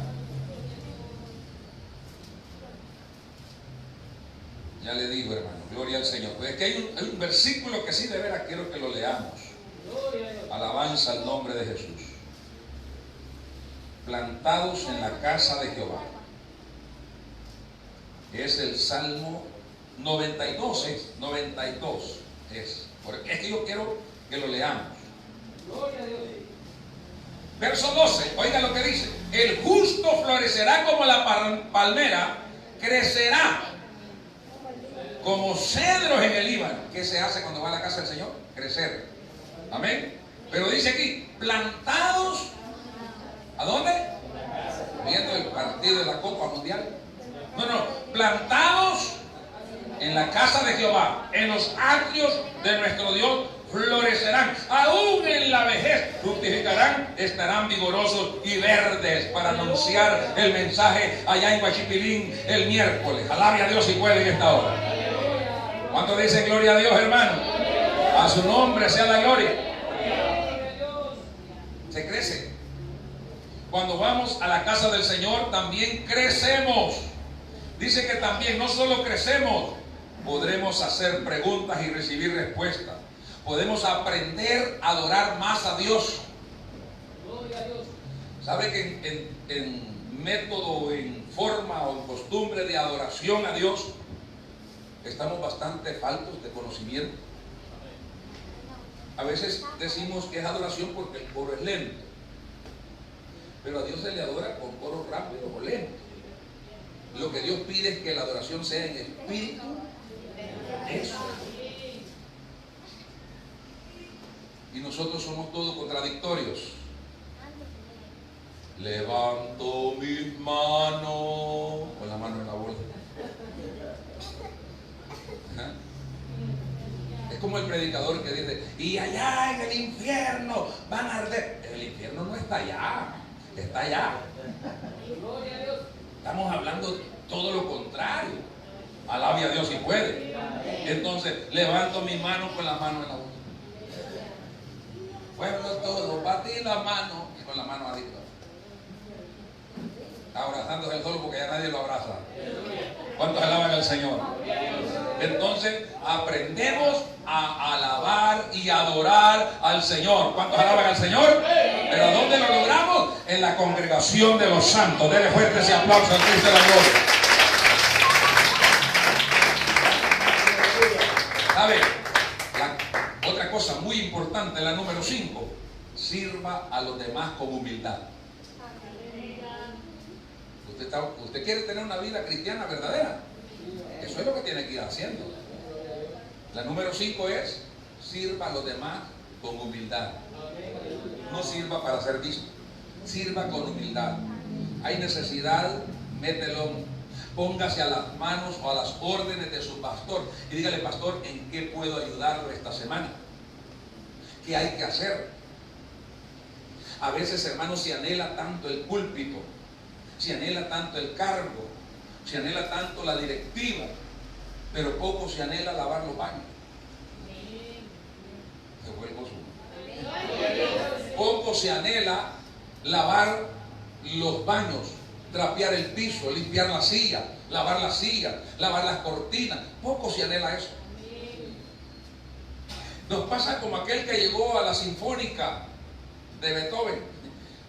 Ya le digo, hermano, gloria al Señor. Pues es que hay un versículo que sí de veras quiero que lo leamos. Alabanza al nombre de Jesús. Plantados en la casa de Jehová. Es el Salmo 92, 92 es. Porque es que yo quiero que lo leamos. Verso 12, oiga lo que dice: el justo florecerá como la palmera, crecerá como cedros en el Líbano. ¿Qué se hace cuando va a la casa del Señor? Crecer. Amén. Pero dice aquí: plantados, ¿a dónde? Viendo el partido de la Copa Mundial. No, plantados en la casa de Jehová, en los atrios de nuestro Dios, florecerán. Aún en la vejez fructificarán, estarán vigorosos y verdes para anunciar el mensaje allá en Guachipilín el miércoles. Alabe a Dios si puede en esta hora. ¿Cuántos dicen gloria a Dios, hermano? A su nombre sea la gloria. Se crece. Cuando vamos a la casa del Señor también crecemos. Dice que también no solo crecemos, podremos hacer preguntas y recibir respuestas. Podemos aprender a adorar más a Dios. ¿Sabe que en método, en forma o en costumbre de adoración a Dios estamos bastante faltos de conocimiento? A veces decimos que es adoración porque el coro es lento, pero a Dios se le adora con coro rápido o lento. Lo que Dios pide es que la adoración sea en espíritu. Eso. nosotros somos todos contradictorios. Levanto mis manos con la mano en la bolsa. ¿Ah? Es como el predicador que dice, y allá en el infierno van a arder. El infierno no está allá, está allá. Gloria a Dios. Estamos hablando todo lo contrario. Alabe a Dios si puede. Entonces, levanto mi mano con la mano en la boca. Pueblo todo, batí la mano y con la mano adicta. Abrazándose el solo porque ya nadie lo abraza. ¿Cuántos alaban al Señor? Entonces, aprendemos a alabar y adorar al Señor. ¿Cuántos alaban al Señor? ¿Pero dónde lo logramos? En la congregación de los santos. Denle fuerte ese aplauso al Cristo de la gloria. ¿Sabe? Otra cosa muy importante, la número 5, sirva a los demás con humildad. Usted quiere tener una vida cristiana verdadera. Eso es lo que tiene que ir haciendo. La número 5 es, sirva a los demás con humildad. No sirva para ser visto, sirva con humildad. Hay necesidad, mételo. Póngase a las manos o a las órdenes de su pastor y dígale, pastor, ¿en qué puedo ayudarlo esta semana? ¿Qué hay que hacer? A veces, hermanos, se anhela tanto el púlpito, se anhela tanto el cargo, se anhela tanto la directiva, pero poco se anhela lavar los baños. Se fue el gozo. Poco se anhela lavar los baños, trapear el piso, limpiar la silla, lavar las cortinas. Poco se anhela eso. Nos pasa como aquel que llegó a la Sinfónica de Beethoven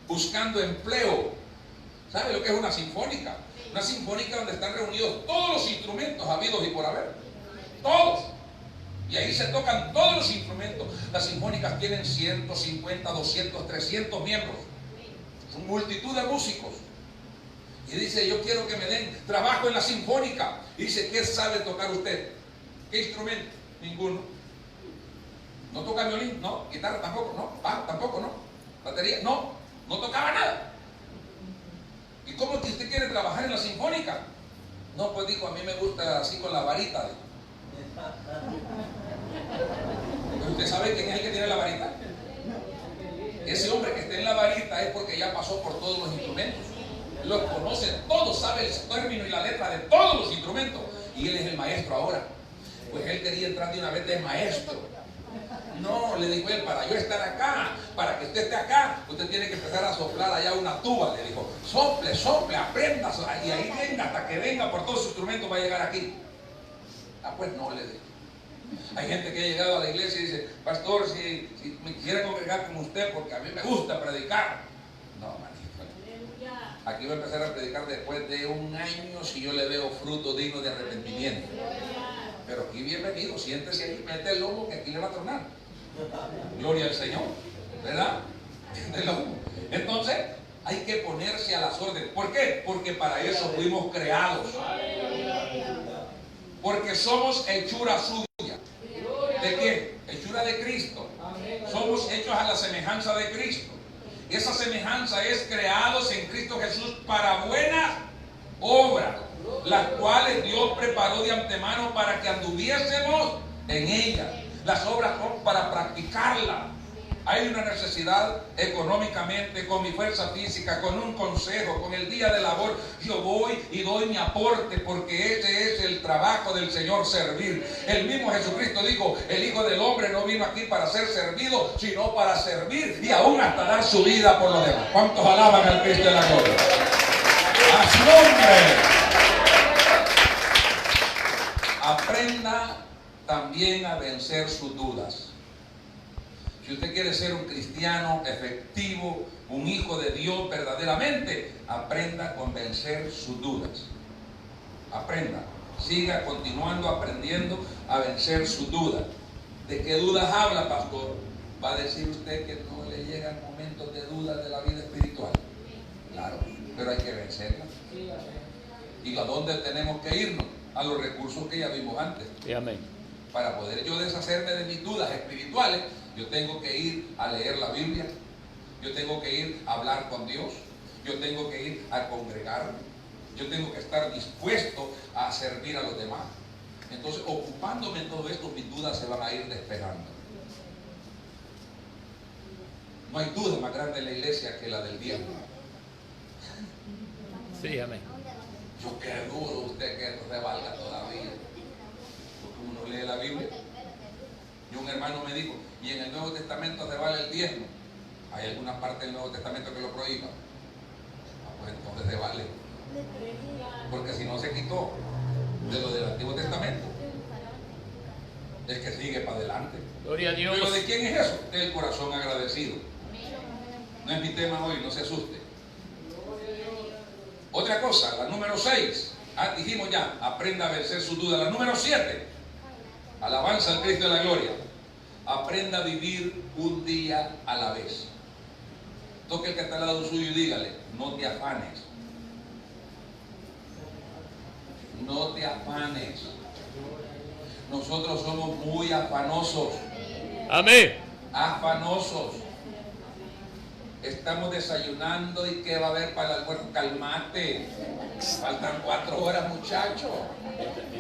buscando empleo. ¿Sabe lo que es una sinfónica? Una sinfónica donde están reunidos todos los instrumentos habidos y por haber. Todos. Y ahí se tocan todos los instrumentos. Las sinfónicas tienen 150, 200, 300 miembros. Son multitud de músicos. Y dice, yo quiero que me den trabajo en la sinfónica. Y dice, ¿qué sabe tocar usted? ¿Qué instrumento? Ninguno. ¿No toca violín? No. ¿Guitarra? Tampoco. No. ¿Bajo? Tampoco. No. ¿Batería? No. No tocaba nada. ¿Y cómo es que usted quiere trabajar en la sinfónica? No, pues dijo, a mí me gusta así con la varita. ¿Pero usted sabe quién es el que tiene la varita? Ese hombre que está en la varita es porque ya pasó por todos los instrumentos. Los conoce todos, sabe el término y la letra de todos los instrumentos. Y él es el maestro ahora. Pues él quería entrar de una vez de maestro. No, le dijo él, para yo estar acá, para que usted esté acá, usted tiene que empezar a soplar allá una tuba. Le dijo, sople, sople, aprenda, y ahí venga, hasta que venga por todos sus instrumentos va a llegar aquí. Ah, pues no, le dijo. Hay gente que ha llegado a la iglesia y dice, pastor, si me quisiera congregar con usted porque a mí me gusta predicar. No, manito. Aquí voy a empezar a predicar después de un año si yo le veo fruto digno de arrepentimiento. Pero aquí bienvenido, siéntese ahí, mete el lomo que aquí le va a tronar. Gloria al Señor, ¿verdad? Entonces, hay que ponerse a las órdenes. ¿Por qué? Porque para eso fuimos creados. Porque somos hechura suya. ¿De qué? Hechura de Cristo. Somos hechos a la semejanza de Cristo. Esa semejanza es creados en Cristo Jesús para buenas obras, las cuales Dios preparó de antemano para que anduviésemos en ellas. Las obras son para practicarlas. Hay una necesidad económicamente, con mi fuerza física, con un consejo, con el día de labor. Yo voy y doy mi aporte porque ese es el trabajo del Señor, servir. El mismo Jesucristo dijo, el Hijo del Hombre no vino aquí para ser servido, sino para servir y aún hasta dar su vida por los demás. ¿Cuántos alaban al Cristo de la gloria? ¡A su nombre! Aprenda también a vencer sus dudas. Si usted quiere ser un cristiano efectivo, un hijo de Dios verdaderamente, aprenda a vencer sus dudas. Aprenda, siga continuando aprendiendo a vencer sus dudas. ¿De qué dudas habla, pastor? Va a decir usted que no le llegan momentos de duda de la vida espiritual. Claro, pero hay que vencerlas. ¿Y a dónde tenemos que irnos? A los recursos que ya vimos antes. Amén. para poder yo deshacerme de mis dudas espirituales, yo tengo que ir a leer la Biblia, yo tengo que ir a hablar con Dios, yo tengo que ir a congregarme, yo tengo que estar dispuesto a servir a los demás. Entonces, ocupándome en todo esto, mis dudas se van a ir despejando. No hay duda más grande en la iglesia que la del diezmo. Sí, amén. Yo qué duro usted que no se valga todavía. Porque uno lee la Biblia. Y un hermano me dijo, ¿y en el Nuevo Testamento se vale el diezmo? ¿Hay alguna parte del Nuevo Testamento que lo prohíba? Pues entonces se vale. Porque si no se quitó de lo del Antiguo Testamento, es que sigue para adelante. Gloria a Dios. ¿Pero de quién es eso? Del corazón agradecido. No es mi tema hoy, no se asuste. Otra cosa, la número 6. Dijimos ya, aprenda a vencer su duda. La número 7. Alabanza al Cristo de la gloria. Aprenda a vivir un día a la vez. Toque el que está al lado suyo y dígale, no te afanes. No te afanes. Nosotros somos muy afanosos. Amén. Afanosos. Estamos desayunando y ¿qué va a haber para el almuerzo? Calmate. Faltan 4 horas, muchachos.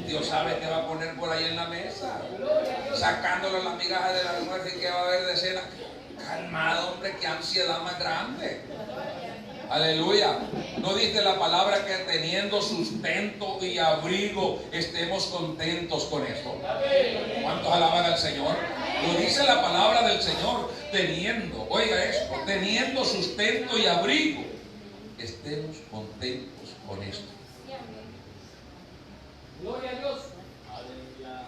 Dios sabe qué va a poner por ahí en la mesa. Sacándolo las migajas del almuerzo y qué va a haber de cena. Calmado, hombre, qué ansiedad más grande. Aleluya. No dice la palabra que teniendo sustento y abrigo estemos contentos con esto. ¿Cuántos alaban al Señor? Lo dice la palabra del Señor. Teniendo, oiga esto, teniendo sustento y abrigo, estemos contentos con esto. Gloria a Dios.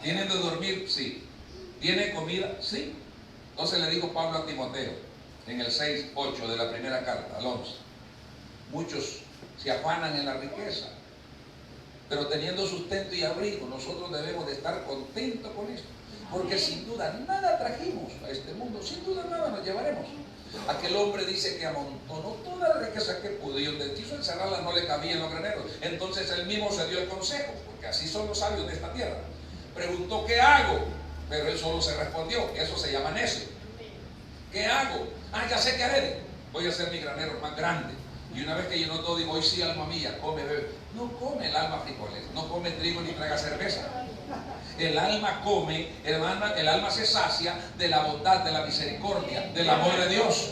¿Tienen de dormir? Sí. ¿Tiene comida? Sí. Entonces le dijo Pablo a Timoteo en el 6:8 de la primera carta, al 11. Muchos se afanan en la riqueza, pero teniendo sustento y abrigo, nosotros debemos de estar contentos con esto. Porque sin duda nada trajimos a este mundo, sin duda nada nos llevaremos. Aquel hombre dice que amontonó toda la riqueza que pudo y donde quiso encerrarla no le cabía en los graneros. Entonces él mismo se dio el consejo, porque así son los sabios de esta tierra. Preguntó, ¿qué hago? Pero él solo se respondió, eso se llama necio. ¿Qué hago? Ya sé qué haré. Voy a hacer mi granero más grande. Y una vez que llenó todo, digo, hoy sí, alma mía, come, bebe. No come el alma frijoles, no come trigo ni traga cerveza. El alma come, el alma se sacia de la bondad, de la misericordia, del amor de Dios.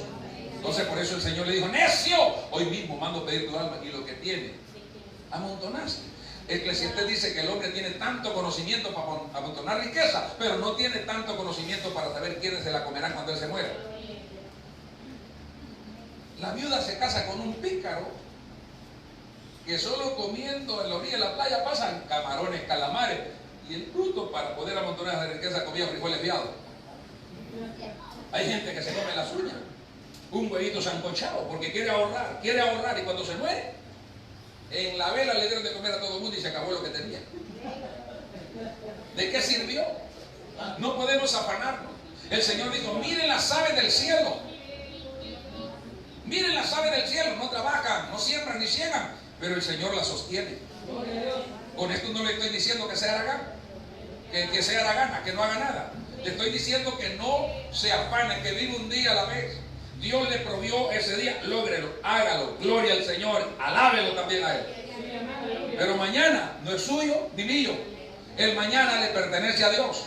Entonces por eso el Señor le dijo, necio, hoy mismo mando pedir tu alma y lo que tiene, amontonaste. Eclesiastés dice que el hombre tiene tanto conocimiento para amontonar riqueza, pero no tiene tanto conocimiento para saber quiénes se la comerán cuando él se muera. La viuda se casa con un pícaro que solo comiendo en la orilla de la playa pasan camarones, calamares, y el bruto para poder amontonar esa riqueza comía frijoles viados. Hay gente que se come las uñas, un huevito sancochado, porque quiere ahorrar, y cuando se muere, en la vela le dieron de comer a todo el mundo y se acabó lo que tenía. ¿De qué sirvió? No podemos afanarnos. El Señor dijo, miren las aves del cielo. Miren las aves del cielo, no trabajan, no siembran ni ciegan, pero el Señor las sostiene. Con esto no le estoy diciendo que sea haragán, que sea haragana, que no haga nada. Le estoy diciendo que no se afane, que vive un día a la vez. Dios le provió ese día, lógrelo, hágalo, gloria al Señor, alábelo también a Él. Pero mañana no es suyo ni mío, el mañana le pertenece a Dios.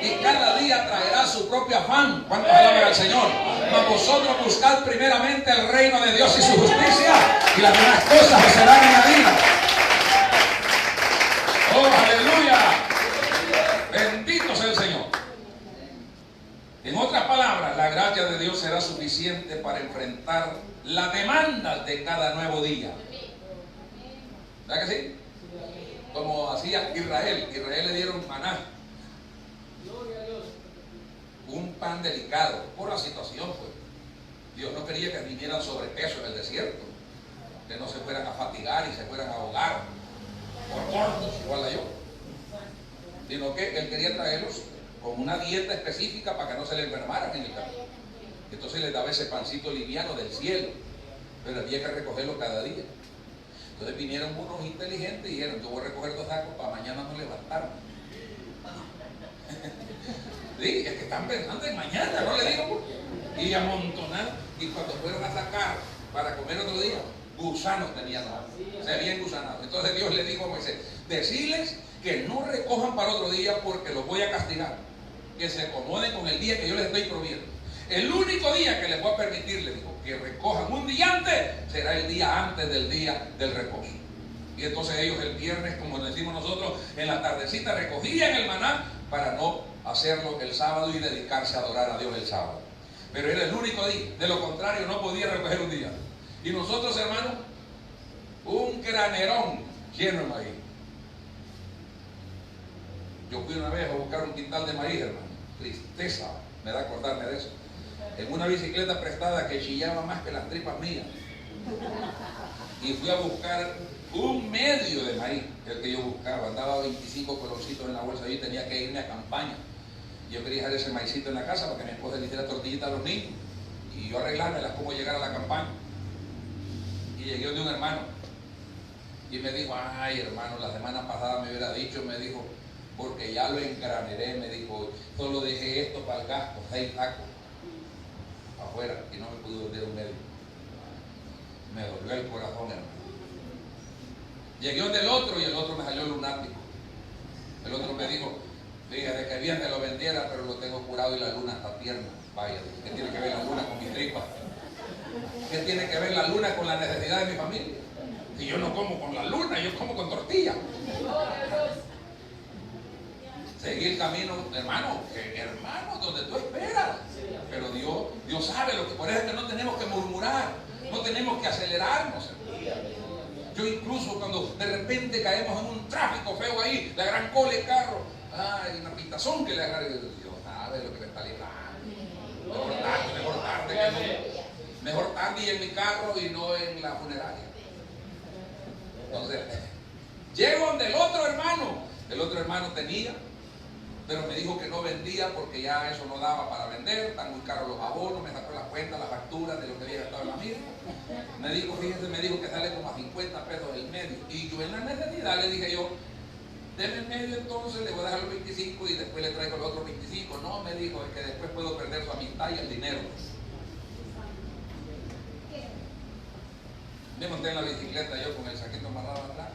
Y cada día traerá su propio afán. ¿Cuántos alaban al Señor? Mas vosotros buscad primeramente el reino de Dios y su justicia, y las demás cosas os serán añadidas. ¡Oh, aleluya! Bendito sea el Señor. En otras palabras, la gracia de Dios será suficiente para enfrentar las demandas de cada nuevo día. ¿Verdad que sí? Como hacía Israel. Israel le dieron maná, un pan delicado, por la situación, pues. Dios no quería que vinieran sobrepeso en el desierto, que no se fueran a fatigar y se fueran a ahogar por cortos, igual a yo, sino que Él quería traerlos con una dieta específica para que no se le enfermaran en el camino. Entonces les daba ese pancito liviano del cielo, pero había que recogerlo cada día. Entonces vinieron unos inteligentes y dijeron, yo voy a recoger 2 sacos para mañana no levantarme. Sí, es que están pensando en mañana, no le digo. Y amontonar. Y cuando fueron a sacar para comer otro día, gusanos tenían, se habían gusanado. Entonces Dios le dijo a Moisés, decirles que no recojan para otro día porque los voy a castigar. Que se acomoden con el día que yo les estoy proviendo. El único día que les voy a permitir, le dijo, que recojan un día antes, será el día antes del día del reposo. Y entonces ellos el viernes, como decimos nosotros, en la tardecita recogían el maná para no hacerlo el sábado y dedicarse a adorar a Dios el sábado. Pero era el único día, de lo contrario no podía recoger un día. Y nosotros, hermanos, un granerón lleno de maíz. Yo fui una vez a buscar un quintal de maíz, hermano. Tristeza, me da acordarme de eso. En una bicicleta prestada que chillaba más que las tripas mías. Y fui a buscar un medio de maíz, el que yo buscaba. Andaba 25 colorcitos en la bolsa y tenía que irme a campaña. Yo quería dejar ese maicito en la casa para que mi esposa le hiciera tortillita a los niños y yo arreglármelas cómo llegar a la campaña. Y llegué de un hermano y me dijo, ay hermano, la semana pasada me hubiera dicho, me dijo, porque ya lo engraneré, me dijo, solo dejé esto para el gasto, 6 tacos afuera y no me pude vender un medio. Me dolió el corazón, hermano. Llegué del otro y el otro me salió lunático. El otro me dijo, fíjate que bien que lo vendiera, pero lo tengo curado y la luna está tierna. Vaya, ¿qué tiene que ver la luna con mi tripa? ¿Qué tiene que ver la luna con la necesidad de mi familia? Si yo no como con la luna, yo como con tortilla. Seguí el camino, hermano, donde tú esperas. Pero Dios sabe lo que, por eso es que no tenemos que murmurar, no tenemos que acelerarnos. Yo incluso cuando de repente caemos en un tráfico feo ahí, la gran cola de carro, ay, una pintazón que le agarre, Dios sabe lo que me está librando. Mejor tarde y en mi carro y no en la funeraria. Entonces, llego donde el otro hermano tenía, pero me dijo que no vendía porque ya eso no daba para vender, están muy caros los abonos, me sacó la cuenta, las facturas de lo que había gastado en la misma. Me dijo, fíjese, me dijo que sale como a 50 pesos el medio. Y yo en la necesidad le dije yo, deme el medio entonces, le voy a dejar los 25 y después le traigo los otros 25. No, me dijo, es que después puedo perder su amistad y el dinero. Me monté en la bicicleta yo con el saquito amarrado atrás.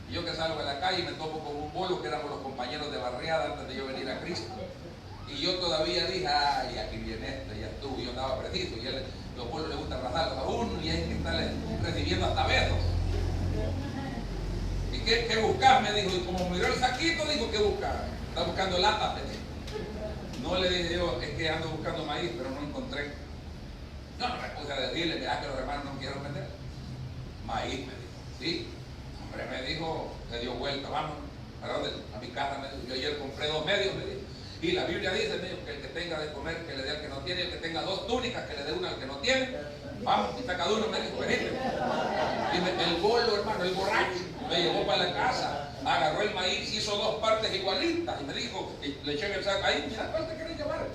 Y yo que salgo de la calle y me topo con un bolo que éramos los compañeros de barriada antes de yo venir a Cristo. Y yo todavía dije, ay, aquí viene este, ya estuvo. Yo andaba preciso y los bolos les gusta abrazarlos a uno y hay que estarle recibiendo hasta besos. ¿Y qué buscas? Me dijo. Y como miró el saquito, dijo, ¿qué buscas? Está buscando lata, me dijo. No le dije yo, es que ando buscando maíz, pero no encontré. No me puse a decirle, mira que los hermanos no quieren vender. Maíz, me dijo, sí. Hombre, me dijo, se dio vuelta, vamos, a mi casa, me dijo, yo ayer compré 2 medios, me dijo, y la Biblia dice, me dijo, que el que tenga de comer, que le dé al que no tiene, el que tenga 2 túnicas, que le dé una al que no tiene, vamos, quita cada uno, me dijo, venite. Y el bolo, hermano, el borracho, me llevó para la casa, agarró el maíz, hizo 2 partes igualitas, y me dijo, y le eché en el saco, ahí, mira, ¿cuál te querés llevar?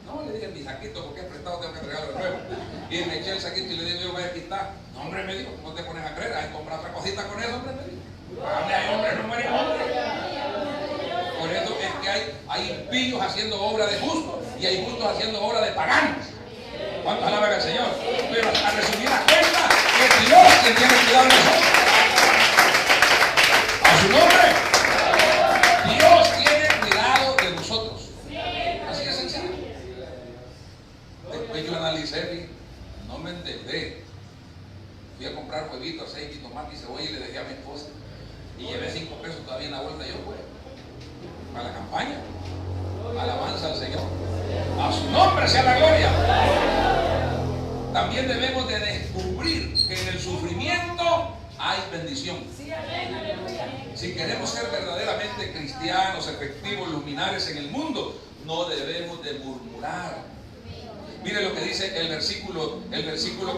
No, le dije, mi saquito, porque es prestado, tengo que entregarlo de nuevo. Y me eché el saquito y le dije, yo voy a quitar. No, hombre, me dijo, no te pones a creer, hay que comprar otra cosita con eso, hombre, me dijo. Hombre, no muere hombre. Por eso es que hay impíos haciendo obra de justos y hay justos haciendo obra de paganos. ¿Cuántos alaban al Señor? Pero a resumir la cuenta, es Dios quien tiene cuidado de nosotros. A su nombre. Dios tiene cuidado de nosotros. Así de sencillo. Después yo analicé, no me endeudé. Fui a comprar huevitos, aceite, tomate y cebolla y le dejé a mi esposa. Y llevé 5 pesos todavía en la vuelta yo, pues. Para la campaña. Alabanza al Señor. A su nombre sea la gloria. También debemos de descubrir que en el sufrimiento hay bendición. Si queremos ser verdaderamente cristianos, efectivos, luminares en el mundo, no debemos de murmurar. Mire lo que dice el versículo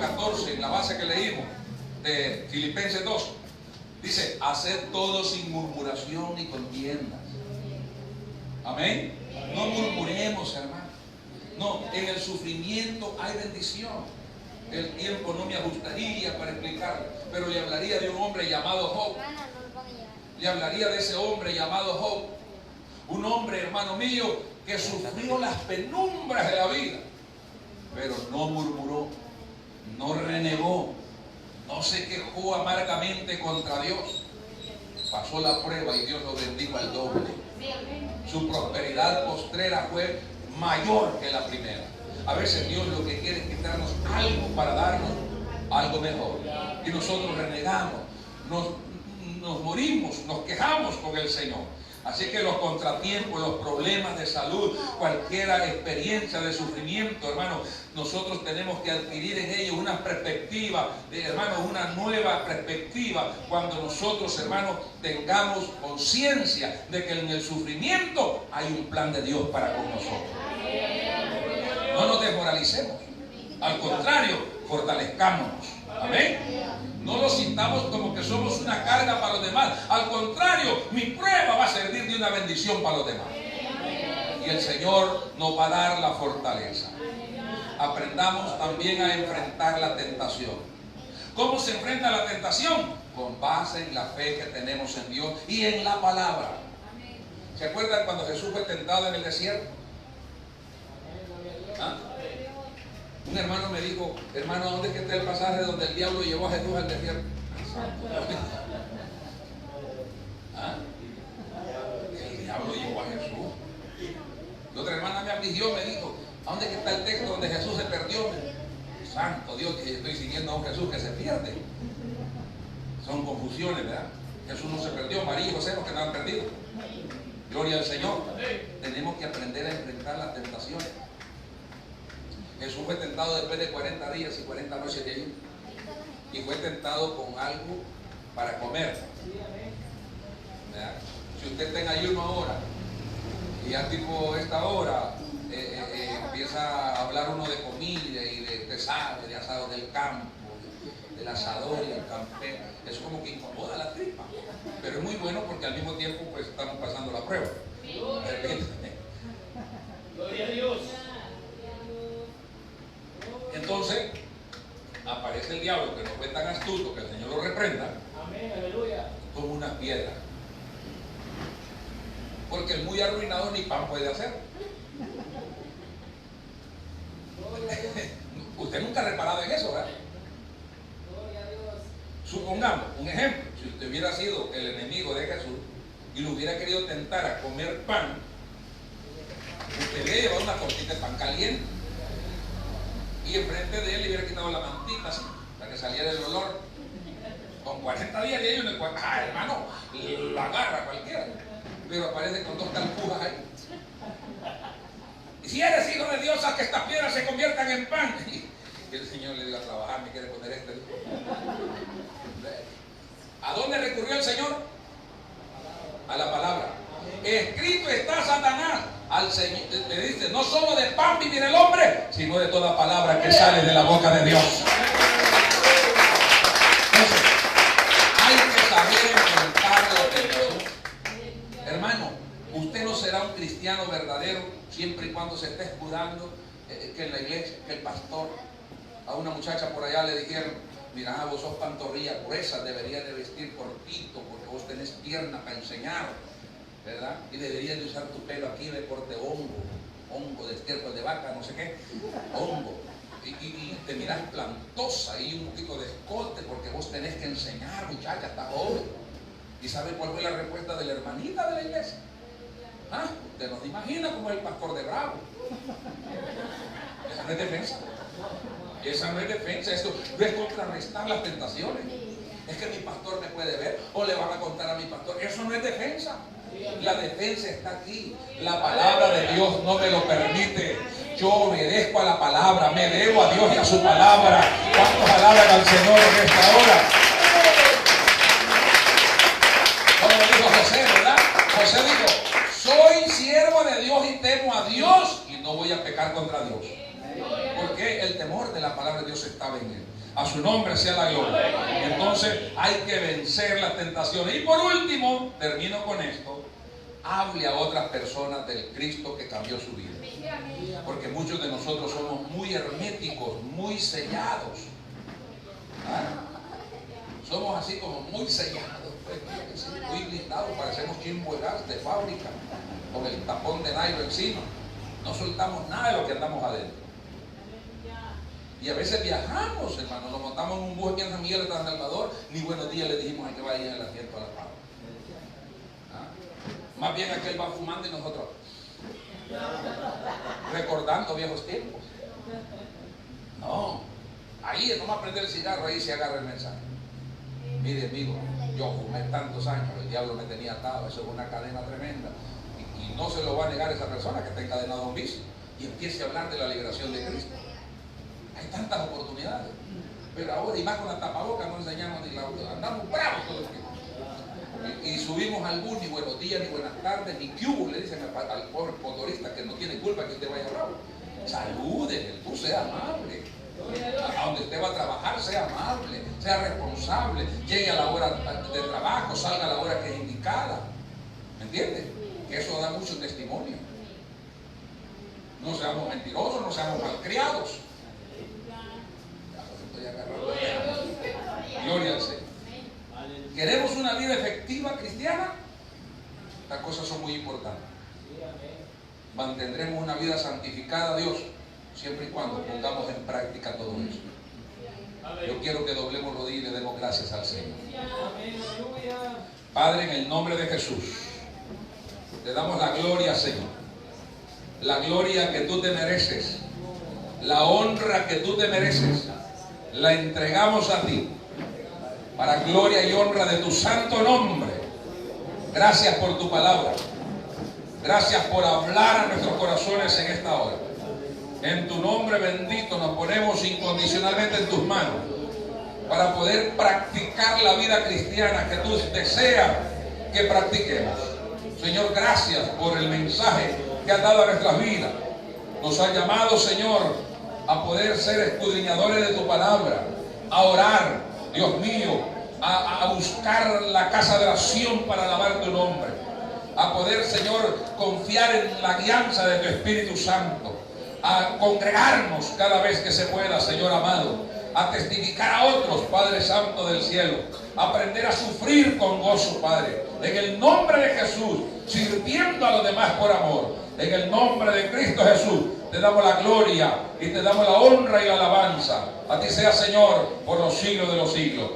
14, en la base que leímos de Filipenses 2. Dice, haced todo sin murmuración ni contiendas. Amén. No murmuremos, hermano. No, en el sufrimiento hay bendición. El tiempo no me ajustaría para explicarlo, pero le hablaría de un hombre llamado Job. Le hablaría de ese hombre llamado Job. Un hombre, hermano mío, que sufrió las penumbras de la vida, pero no murmuró, no renegó, no se quejó amargamente contra Dios. Pasó la prueba y Dios lo bendijo al doble. Su prosperidad postrera fue mayor que la primera. A veces Dios lo que quiere es quitarnos algo para darnos algo mejor. Y nosotros renegamos, nos morimos, nos quejamos con el Señor. Así que los contratiempos, los problemas de salud, cualquier experiencia de sufrimiento, hermano, nosotros tenemos que adquirir en ellos una perspectiva, hermano, una nueva perspectiva, cuando nosotros, hermano, tengamos conciencia de que en el sufrimiento hay un plan de Dios para con nosotros. No nos desmoralicemos, al contrario, fortalezcámonos. Amén. No lo sintamos como que somos una carga para los demás. Al contrario, mi prueba va a servir de una bendición para los demás. Y el Señor nos va a dar la fortaleza. Aprendamos también a enfrentar la tentación. ¿Cómo se enfrenta la tentación? Con base en la fe que tenemos en Dios y en la palabra. ¿Se acuerdan cuando Jesús fue tentado en el desierto? ¿Ah? Un hermano me dijo, hermano, ¿dónde es que está el pasaje donde el diablo llevó a Jesús al desierto? ¿Ah? El diablo llevó a Jesús. Y otra hermana me afligió, me dijo, ¿a dónde es que está el texto donde Jesús se perdió? Santo Dios, que estoy siguiendo a un Jesús que se pierde. Son confusiones, ¿verdad? Jesús no se perdió, María y José los que no han perdido. Gloria al Señor. Tenemos que aprender a enfrentar las tentaciones. Jesús fue tentado después de 40 días y 40 noches de ayuno. Y fue tentado con algo para comer. ¿Verdad? Si usted está en ayuno ahora, y ya tipo esta hora, empieza a hablar uno de comida y de asado del campo, del asador y el campero, eso como que incomoda la tripa. Pero es muy bueno porque al mismo tiempo pues estamos pasando la prueba. Gloria a Dios. Entonces, aparece el diablo, que no fue tan astuto, que el Señor lo reprenda. Amén, aleluya. Con una piedra. Porque el muy arruinado ni pan puede hacer. Usted nunca ha reparado en eso, ¿verdad? Supongamos, un ejemplo, si usted hubiera sido el enemigo de Jesús y lo hubiera querido tentar a comer pan, usted le llevado una tortita de pan caliente. Y enfrente de él le hubiera quitado la mantita así, para que saliera el olor. Con 40 días de ayuno, hermano, la agarra cualquiera. Pero aparece con dos calpujas ahí. Y si eres hijo de Dios, haz que estas piedras se conviertan en pan. Y el Señor le dio a trabajar, me quiere poner este. ¿A dónde recurrió el Señor? A la palabra. Escrito está, Satanás. Al Señor le dice, no solo de pan vivir el hombre, sino de toda palabra que sale de la boca de Dios. Entonces, hay que saber enfrentar la tentación. Hermano, usted no será un cristiano verdadero siempre y cuando se esté escudando que en la iglesia, que el pastor. A una muchacha por allá le dijeron, mira, vos sos pantorrilla gruesa, deberías de vestir cortito porque vos tenés pierna para enseñar, ¿verdad? Y deberías de usar tu pelo aquí de corte hongo de estiércol de vaca, no sé qué, hongo. Y te miras plantosa y un poquito de escote porque vos tenés que enseñar, muchacha, está joven. ¿Y sabe cuál fue la respuesta de la hermanita de la iglesia? ¿Ah? Usted no se imagina cómo es el pastor de Bravo. Esa no es defensa. Esa no es defensa. Esto no es contrarrestar las tentaciones. Es que mi pastor me puede ver o le van a contar a mi pastor. Eso no es defensa. La defensa está aquí. La palabra de Dios no me lo permite. Yo obedezco a la palabra, me debo a Dios y a su palabra. ¿Cuántos alaban al Señor en esta hora? Como dijo José, ¿verdad? José dijo, soy siervo de Dios y temo a Dios y no voy a pecar contra Dios. Porque el temor de la palabra de Dios estaba en él. A su nombre sea la gloria. Entonces hay que vencer las tentaciones. Y por último, termino con esto. Hable a otras personas del Cristo que cambió su vida. Porque muchos de nosotros somos muy herméticos, muy sellados. ¿Ah? Somos así como muy sellados, pues, muy blindados, parecemos chimboeras de fábrica. con el tapón de nylon encima. No soltamos nada de lo que andamos adentro. Y a veces viajamos, hermano, nos montamos en un bus aquí en San Miguel de San Salvador, ni buenos días le dijimos a que vaya en el asiento a la pava. Más bien aquel va fumando y nosotros recordando viejos tiempos. No, ahí es nomás prender el cigarro, ahí se agarra el mensaje. Mire, amigo, yo fumé tantos años, el diablo me tenía atado, eso es una cadena tremenda. Y no se lo va a negar esa persona que está encadenado a un vicio y empiece a hablar de la liberación de Cristo. Hay tantas oportunidades, pero ahora, y más con la tapaboca, no enseñamos ni la otra, andamos bravos todo el tiempo. Y subimos al bus, ni buenos días, ni buenas tardes, ni qué hubo, le dicen al pobre motorista que no tiene culpa que usted vaya bravo. Salude, el bus sea amable. A donde usted va a trabajar, sea amable, sea responsable, llegue a la hora de trabajo, salga a la hora que es indicada. ¿Me entiende? Que eso da mucho testimonio. No seamos mentirosos, no seamos malcriados. Gloria al Señor. ¿Queremos una vida efectiva cristiana? Estas cosas son muy importantes. Mantendremos una vida santificada a Dios siempre y cuando pongamos en práctica todo eso. Yo quiero que doblemos rodillas y le demos gracias al Señor. Padre, en el nombre de Jesús, te damos la gloria, Señor. La gloria que tú te mereces, la honra que tú te mereces, la entregamos a ti, para gloria y honra de tu santo nombre. Gracias por tu palabra. Gracias por hablar a nuestros corazones en esta hora. En tu nombre bendito nos ponemos incondicionalmente en tus manos para poder practicar la vida cristiana que tú deseas que practiquemos. Señor, gracias por el mensaje que has dado a nuestras vidas. Nos has llamado, Señor, a poder ser escudriñadores de tu palabra, a orar, Dios mío, a buscar la casa de oración para alabar tu nombre, a poder, Señor, confiar en la guianza de tu Espíritu Santo, a congregarnos cada vez que se pueda, Señor amado, a testificar a otros, Padre Santo del cielo, a aprender a sufrir con gozo, Padre, en el nombre de Jesús, sirviendo a los demás por amor, en el nombre de Cristo Jesús. Te damos la gloria y te damos la honra y la alabanza. A ti sea, Señor, por los siglos de los siglos.